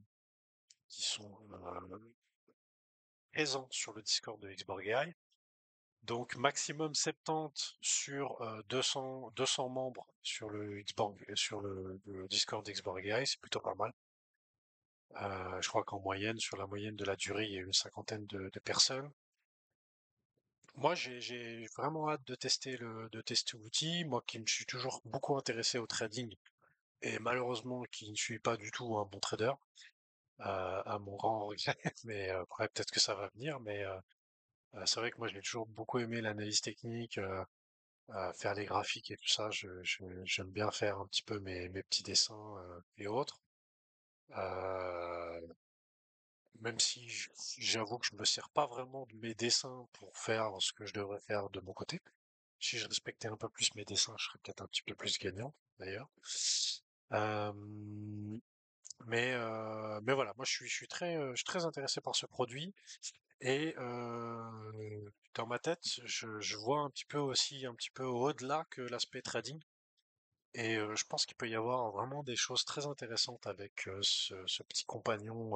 présents sur le Discord de Xborg AI. Donc maximum 70 sur 200 membres sur le Discord d'Xborg AI, c'est plutôt pas mal. Je crois qu'en moyenne, sur la moyenne de la durée, il y a une cinquantaine de personnes. Moi, j'ai vraiment hâte de tester l'outil. Moi qui me suis toujours beaucoup intéressé au trading et malheureusement qui ne suis pas du tout un bon trader, à mon grand regret. Mais après, peut-être que ça va venir. Mais c'est vrai que moi, j'ai toujours beaucoup aimé l'analyse technique, faire les graphiques et tout ça. J'aime bien faire un petit peu mes petits dessins et autres. Euh, Même si j'avoue que je me sers pas vraiment de mes dessins pour faire ce que je devrais faire de mon côté. Si je respectais un peu plus mes dessins, je serais peut-être un petit peu plus gagnant, d'ailleurs. Euh, mais voilà, moi je suis très intéressé par ce produit et dans ma tête, je vois un petit peu aussi un petit peu au-delà que l'aspect trading et je pense qu'il peut y avoir vraiment des choses très intéressantes avec ce petit compagnon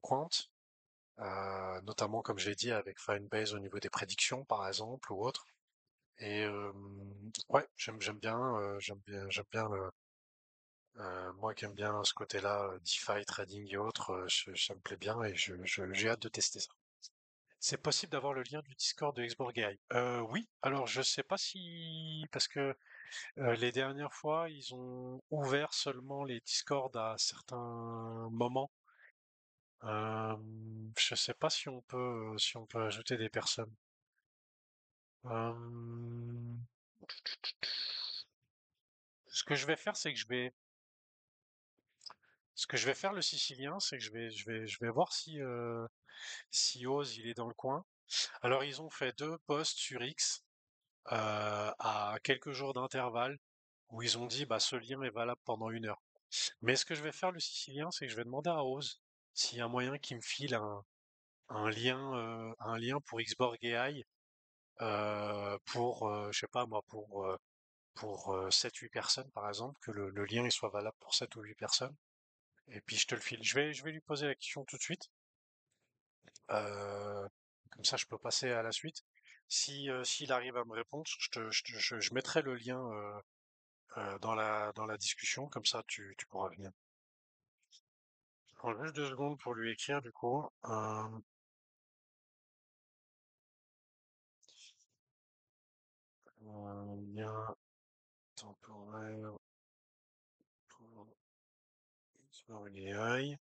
Quant, notamment comme j'ai dit avec Finebase au niveau des prédictions par exemple ou autre. Et ouais, j'aime bien moi qui aime bien ce côté-là, DeFi, trading et autres, ça me plaît bien et j'ai hâte de tester ça. C'est possible d'avoir le lien du Discord de Xborg AI. Oui, alors je sais pas si parce que les dernières fois ils ont ouvert seulement les Discords à certains moments. Euh, je sais pas si on peut ajouter des personnes. Euh, ce que je vais faire, c'est que ce que je vais faire le Sicilien, c'est que je vais voir si Oz il est dans le coin. Alors ils ont fait 2 posts sur X à quelques jours d'intervalle où ils ont dit bah ce lien est valable pendant 1 heure. Mais ce que je vais faire le Sicilien, c'est que je vais demander à Oz s'il y a un moyen qu'il me file un lien pour Xborg AI pour je sais pas moi pour 7-8 personnes par exemple, que le lien il soit valable pour 7 ou 8 personnes. Et puis je te le file. Je vais lui poser la question tout de suite. Euh, Comme ça, je peux passer à la suite. Si, s'il arrive à me répondre, je mettrai le lien dans la discussion. Comme ça, tu pourras venir. Je prends juste 2 secondes pour lui écrire, du coup. Un lien temporaire pour AI.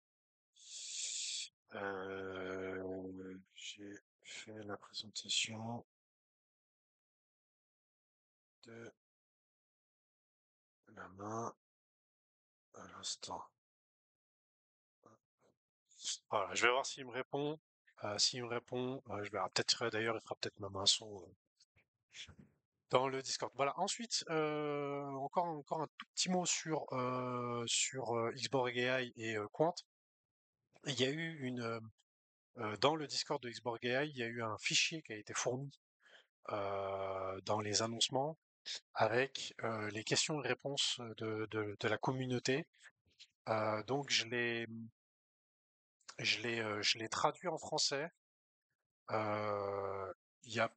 J'ai fait la présentation de la main à l'instant. Voilà, je vais voir s'il me répond. S'il me répond, je verrai peut-être d'ailleurs, il fera peut-être même un son dans le Discord. Voilà. Ensuite, encore un tout petit mot sur Xborg AI et Quant. Il y a eu dans le Discord de Xborg AI, il y a eu un fichier qui a été fourni dans les annoncements avec les questions et réponses de la communauté. Donc je l'ai traduit en français.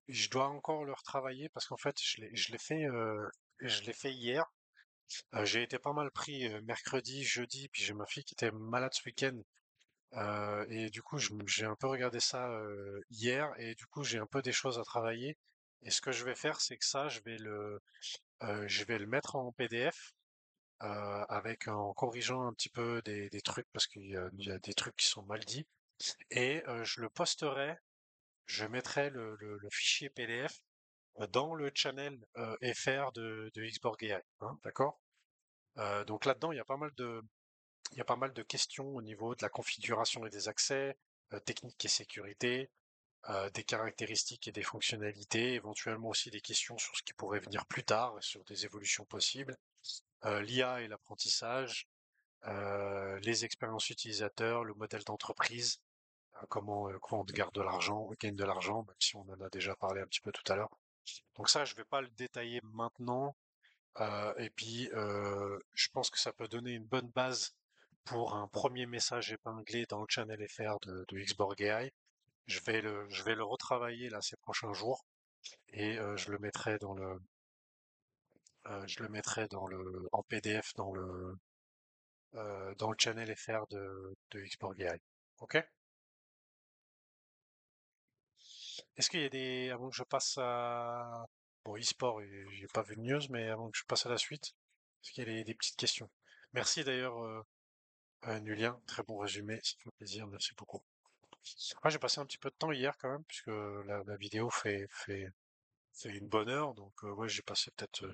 Je dois encore le retravailler parce qu'en fait, je l'ai fait hier. J'ai été pas mal pris mercredi, jeudi, puis j'ai ma fille qui était malade ce week-end. Et du coup, j'ai un peu regardé ça hier et du coup, j'ai un peu des choses à travailler. Et ce que je vais faire, c'est que ça, je vais le mettre en PDF en corrigeant un petit peu des trucs parce qu'il y a des trucs qui sont mal dits. Et je le posterai, je mettrai le fichier PDF dans le channel FR de Xborg AI, hein, d'accord? Donc là-dedans, il y a pas mal de questions au niveau de la configuration et des accès, technique et sécurité, des caractéristiques et des fonctionnalités, éventuellement aussi des questions sur ce qui pourrait venir plus tard, sur des évolutions possibles, l'IA et l'apprentissage, les expériences utilisateurs, le modèle d'entreprise, comment on garde de l'argent, on gagne de l'argent, même si on en a déjà parlé un petit peu tout à l'heure. Donc ça, je vais pas le détailler maintenant. Et puis, je pense que ça peut donner une bonne base pour un premier message épinglé dans le channel FR de Xborg AI. Je vais le retravailler là ces prochains jours et je le mettrai en PDF dans le channel FR de Xborg AI. Ok? Est-ce qu'il y a avant que je passe à, bon, e-sport, j'ai pas vu de news, mais avant que je passe à la suite, est-ce qu'il y a des petites questions? Merci d'ailleurs, Nulien, très bon résumé, ça fait plaisir, merci beaucoup. Moi, j'ai passé un petit peu de temps hier quand même, puisque la vidéo fait une bonne heure, donc ouais, j'ai passé peut-être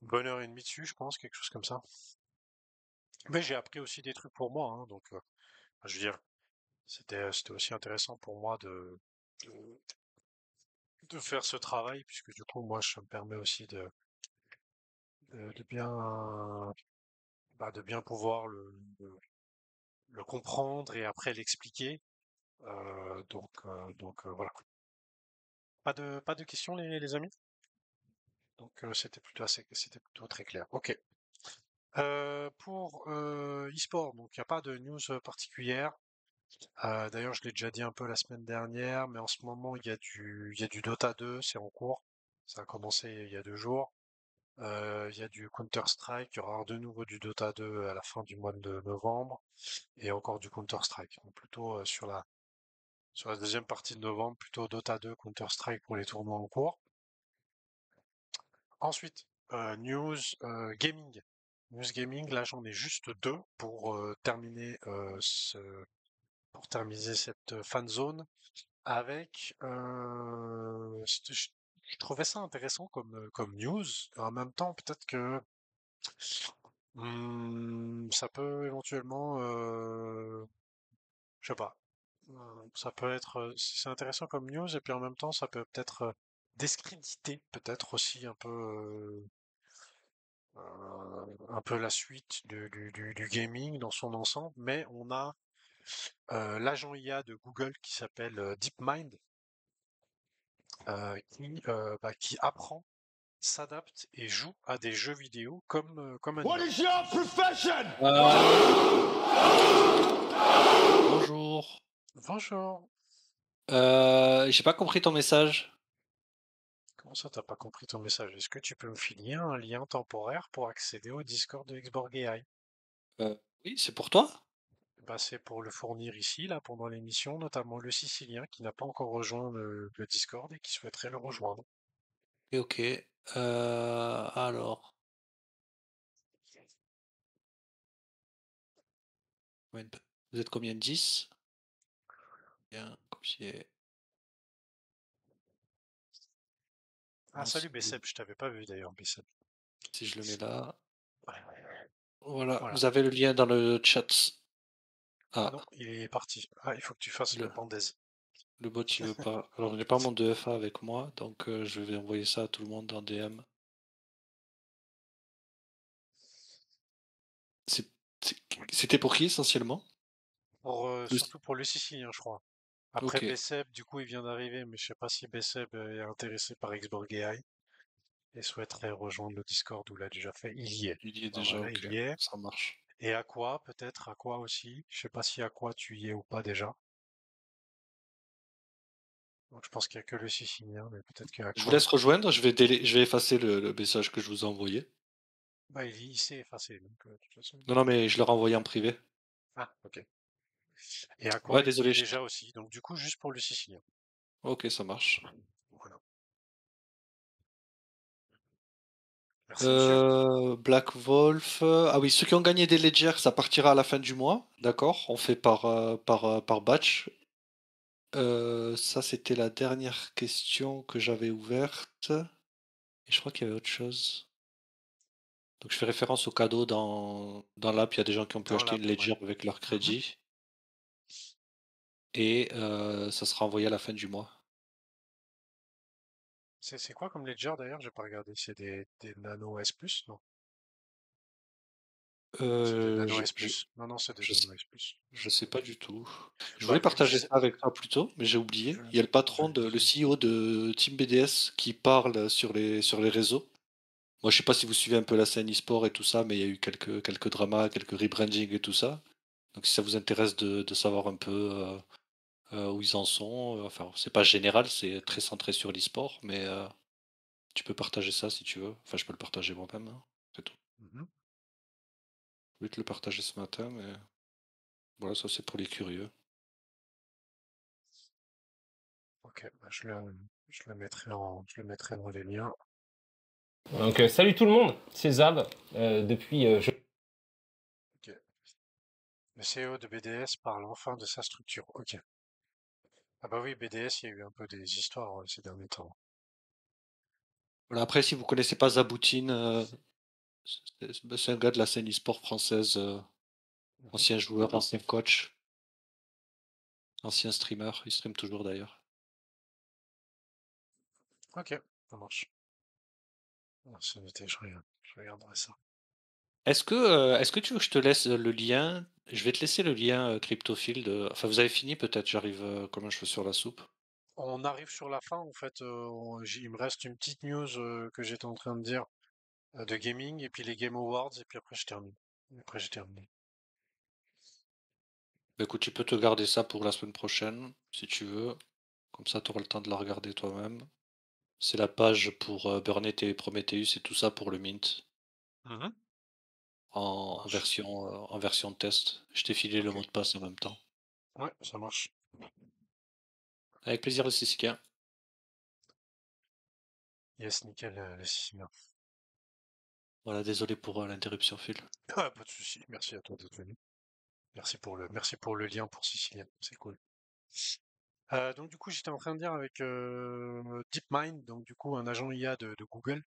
une bonne heure et demie dessus, je pense, quelque chose comme ça. Mais j'ai appris aussi des trucs pour moi, hein, donc je veux dire, c'était aussi intéressant pour moi de, de faire ce travail, puisque du coup, moi, ça me permet aussi de bien, de bien pouvoir le comprendre et après l'expliquer. Voilà. Pas de questions, les amis? Donc c'était plutôt très clair. Ok. Pour e-sport, donc il n'y a pas de news particulière. D'ailleurs, je l'ai déjà dit un peu la semaine dernière, mais en ce moment, il y a du Dota 2, c'est en cours. Ça a commencé il y a 2 jours. Il y a du Counter-Strike, il y aura de nouveau du Dota 2 à la fin du mois de novembre, et encore du Counter-Strike. Donc plutôt sur la deuxième partie de novembre, plutôt Dota 2, Counter-Strike pour les tournois en cours. Ensuite, news gaming. News gaming, là j'en ai juste deux pour terminer cette fan zone avec je trouvais ça intéressant comme news. En même temps, peut-être que ça peut éventuellement je sais pas. Ça peut être c'est intéressant comme news et puis en même temps ça peut peut-être discréditer peut-être aussi un peu la suite du gaming dans son ensemble, mais on a l'agent IA de Google qui s'appelle DeepMind, qui apprend, s'adapte et joue à des jeux vidéo comme un What humain. is your profession? Bonjour. Bonjour. J'ai pas compris ton message. Comment ça, t'as pas compris ton message? Est-ce que tu peux me filer un lien temporaire pour accéder au Discord de Xborg AI? Oui, c'est pour toi? Bah, c'est pour le fournir ici, là, pendant l'émission, notamment le Sicilien qui n'a pas encore rejoint le Discord et qui souhaiterait le rejoindre. Et ok. Alors. Vous êtes combien? 10? Bien, copier. Ah, salut Besseb, je t'avais pas vu d'ailleurs, Besseb. Si je le mets là. Ouais. Voilà, Voilà. vous avez le lien dans le chat. Ah Ah, non, il est parti. Ah, il faut que tu fasses le le, pendaise. le bot il veut pas. Alors, je n'ai pas mon 2FA avec moi, donc je vais envoyer ça à tout le monde en DM. C'est- C'était pour qui essentiellement? Surtout pour le Sicilien, je crois. Après Ok, Besseb, du coup, il vient d'arriver, mais je sais pas si Besseb est intéressé par Xborg AI et souhaiterait rejoindre le Discord où il a déjà fait. Il y est. il y est Bah déjà, voilà, ok, il y est. ça marche. Et à quoi, peut-être, à quoi aussi. Je sais pas si à quoi tu y es ou pas déjà. Donc je pense qu'il y a que le Sicilien, mais peut-être qu'il y a Je vous quoi. laisse rejoindre, je vais effacer le message que je vous ai envoyé. Bah il s'est effacé, donc de toute façon. Non, non, mais je leur ai envoyé en privé. Ah, ok. Et à Ouais, quoi il y est désolé. déjà aussi. Donc du coup, juste pour le Sicilien. Ok, ça marche. Voilà. Merci, monsieur. Black Wolf. Ah oui, ceux qui ont gagné des Ledger, ça partira à la fin du mois. D'accord? On fait par batch. Ça, c'était la dernière question que j'avais ouverte. Et je crois qu'il y avait autre chose. Donc je fais référence au cadeau dans l'app. Il y a des gens qui ont pu Dans acheter une l'app, ouais. Ledger avec leur Mhm. crédit. Et ça sera envoyé à la fin du mois. C'est quoi comme Ledger d'ailleurs? J'ai pas regardé. C'est des Nano S Plus? Non. C'est des Euh, Nano je, S je, Plus. Non, non, c'est des je, Nano sais S Plus. je sais pas du tout. Je voulais Bah, vu que partager ça avec toi plus tôt, mais j'ai oublié. je, Il y a le je patron le le dis. CEO de Team BDS qui parle sur les réseaux. Moi, je sais pas si vous suivez un peu la scène e-sport et tout ça, mais il y a eu quelques dramas, quelques rebranding et tout ça. Donc, si ça vous intéresse de savoir un peu où ils en sont, enfin, c'est pas général, c'est très centré sur l'e-sport, mais tu peux partager ça si tu veux. Enfin, je peux le partager moi-même, hein, c'est tout. Mhm. Je voulais te le partager ce matin, mais voilà, ça c'est pour les curieux. Ok, bah, je le mettrai dans les liens. Donc, salut tout le monde, c'est Zab. Depuis, Ok. Le CEO de BDS parle enfin de sa structure. Ok. Ah bah oui, BDS, il y a eu un peu des histoires ces derniers temps. Voilà, après, si vous connaissez pas Zaboutine, c'est un gars de la scène e-sport française, Mhm. ancien joueur, ancien coach, ancien streamer, il stream toujours d'ailleurs. Ok, ça marche. Ah, c'est noté, je regarderai ça. Est-ce que tu veux que je te laisse le lien? Je vais te laisser le lien Cryptofield. Enfin, vous avez fini peut-être, j'arrive comme un cheveu sur la soupe. On arrive sur la fin, en fait. Il me reste une petite news que j'étais en train de dire de gaming, et puis les Game Awards, et puis après je termine. Après j'ai terminé. Bah, écoute, tu peux te garder ça pour la semaine prochaine, si tu veux. Comme ça, tu auras le temps de la regarder toi-même. C'est la page pour Burnet et Prometheus et tout ça pour le Mint Mhm. Ça en marche. version test. Je t'ai filé le Ok. mot de passe en même temps. Ouais, ça marche. Avec plaisir, le Sisika. Yes, nickel, les Siciliens. Voilà, désolé pour l'interruption, Phil. Ah, pas de souci. Merci à toi d'être venu. Merci pour le lien pour Sicilien. C'est cool. Donc du coup, j'étais en train de dire avec DeepMind, donc du coup un agent IA de Google,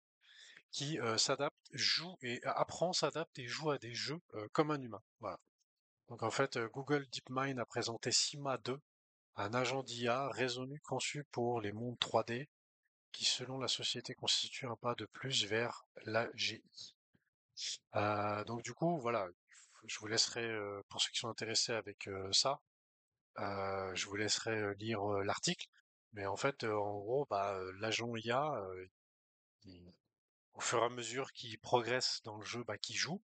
qui s'adapte, joue et apprend, s'adapte et joue à des jeux comme un humain. Voilà. Donc en fait, Google DeepMind a présenté Sima 2, un agent d'IA résolu conçu pour les mondes 3D, qui selon la société constitue un pas de plus vers l'AGI. Donc du coup, voilà, je vous laisserai, pour ceux qui sont intéressés avec ça, je vous laisserai lire l'article. Mais en fait, en gros, bah, l'agent IA, au fur et à mesure qu'il progresse dans le jeu, bah, qu'il joue,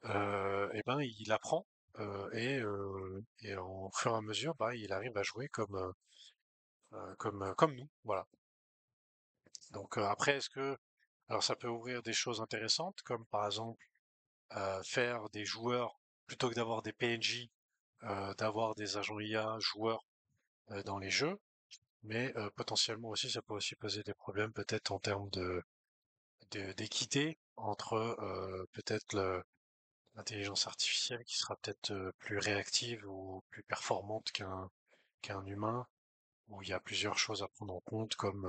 et ben il apprend et au fur et à mesure, bah, il arrive à jouer comme nous, voilà. Donc après, alors ça peut ouvrir des choses intéressantes, comme par exemple faire des joueurs plutôt que d'avoir des PNJ, d'avoir des agents IA joueurs dans les jeux, mais potentiellement aussi, ça peut aussi poser des problèmes peut-être en termes d'équité entre peut-être l'intelligence artificielle qui sera peut-être plus réactive ou plus performante qu'un humain, où il y a plusieurs choses à prendre en compte comme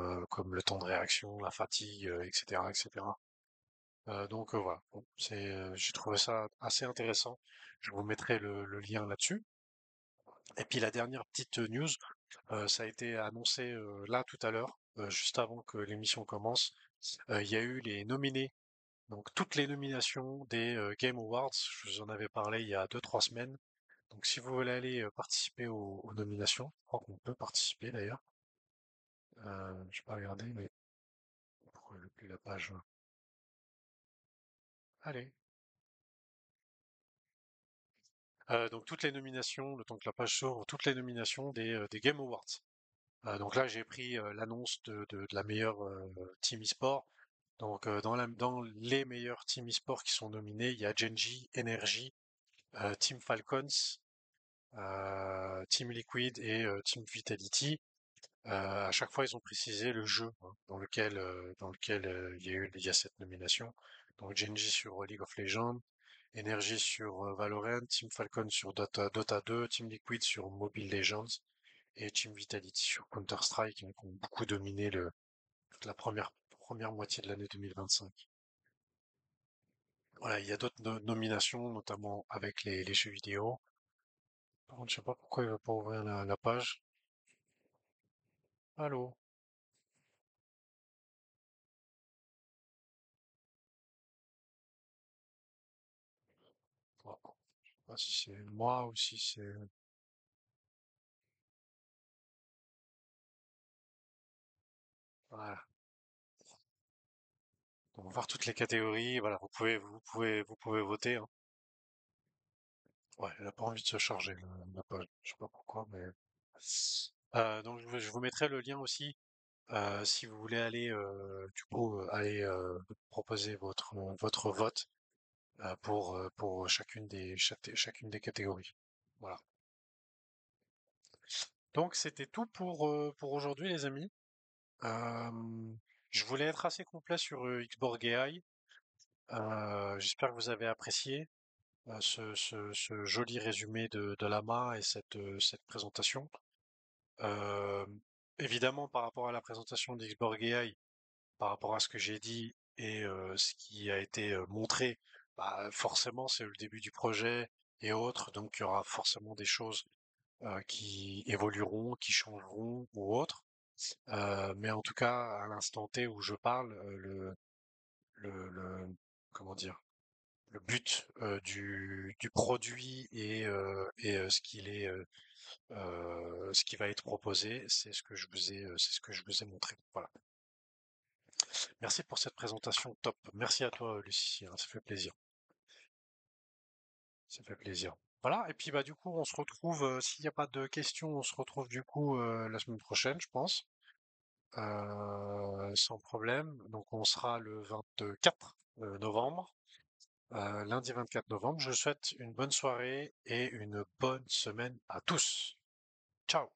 le temps de réaction, la fatigue, etc., etc. Donc voilà, bon, j'ai trouvé ça assez intéressant. Je vous mettrai le lien là-dessus. Et puis la dernière petite news, ça a été annoncé là tout à l'heure, juste avant que l'émission commence. Il y a eu les nominés, donc toutes les nominations des Game Awards. Je vous en avais parlé il y a 2, 3 semaines. Donc si vous voulez aller participer aux nominations, je crois qu'on peut participer d'ailleurs. Je vais pas regarder, mais pourquoi il veut plus la page? Allez. Donc toutes les nominations, le temps que la page s'ouvre, toutes les nominations des Game Awards. Donc là, j'ai pris l'annonce de la meilleure team e-sport. Donc dans les meilleurs team e-sport qui sont nominés, il y a Genji, Energy, Team Falcons, Team Liquid et Team Vitality. À chaque fois, ils ont précisé le jeu hein, dans lequel il y a cette nomination. Donc Genji sur League of Legends, Energy sur Valorant, Team Falcon sur Dota 2, Team Liquid sur Mobile Legends et Team Vitality sur Counter-Strike, qui ont beaucoup dominé toute la première moitié de l'année 2025. Voilà, il y a d'autres nominations, notamment avec les jeux vidéo. Par contre, je sais pas pourquoi il va pas ouvrir la page. Allô? Bon, je sais pas si c'est moi ou si c'est... Voilà. On va voir toutes les catégories. Voilà, vous pouvez voter, hein. Ouais, elle a pas envie de se charger, la page. Je sais pas pourquoi, mais... donc je vous mettrai le lien aussi, si vous voulez aller, du coup, aller proposer votre vote pour chacune des catégories. Voilà. Donc c'était tout pour aujourd'hui, les amis. Euh, je voulais être assez complet sur Xborg AI. J'espère que vous avez apprécié ce joli résumé de Lama et cette présentation. Euh, Évidemment, par rapport à la présentation d'Xborg AI, par rapport à ce que j'ai dit et ce qui a été montré, bah, forcément, c'est le début du projet et autres, donc il y aura forcément des choses qui évolueront, qui changeront ou autres. Mais en tout cas, à l'instant T où je parle, comment dire, le but du produit et ce qui va être proposé, c'est ce que je vous ai montré. Voilà. Merci pour cette présentation top. Merci à toi, Lucie, hein, ça fait plaisir. Ça fait plaisir. Voilà, et puis bah du coup on se retrouve, s'il n'y a pas de questions, on se retrouve du coup la semaine prochaine, je pense. Sans problème. Donc on sera le 24 novembre, lundi 24 novembre. Je vous souhaite une bonne soirée et une bonne semaine à tous. Ciao!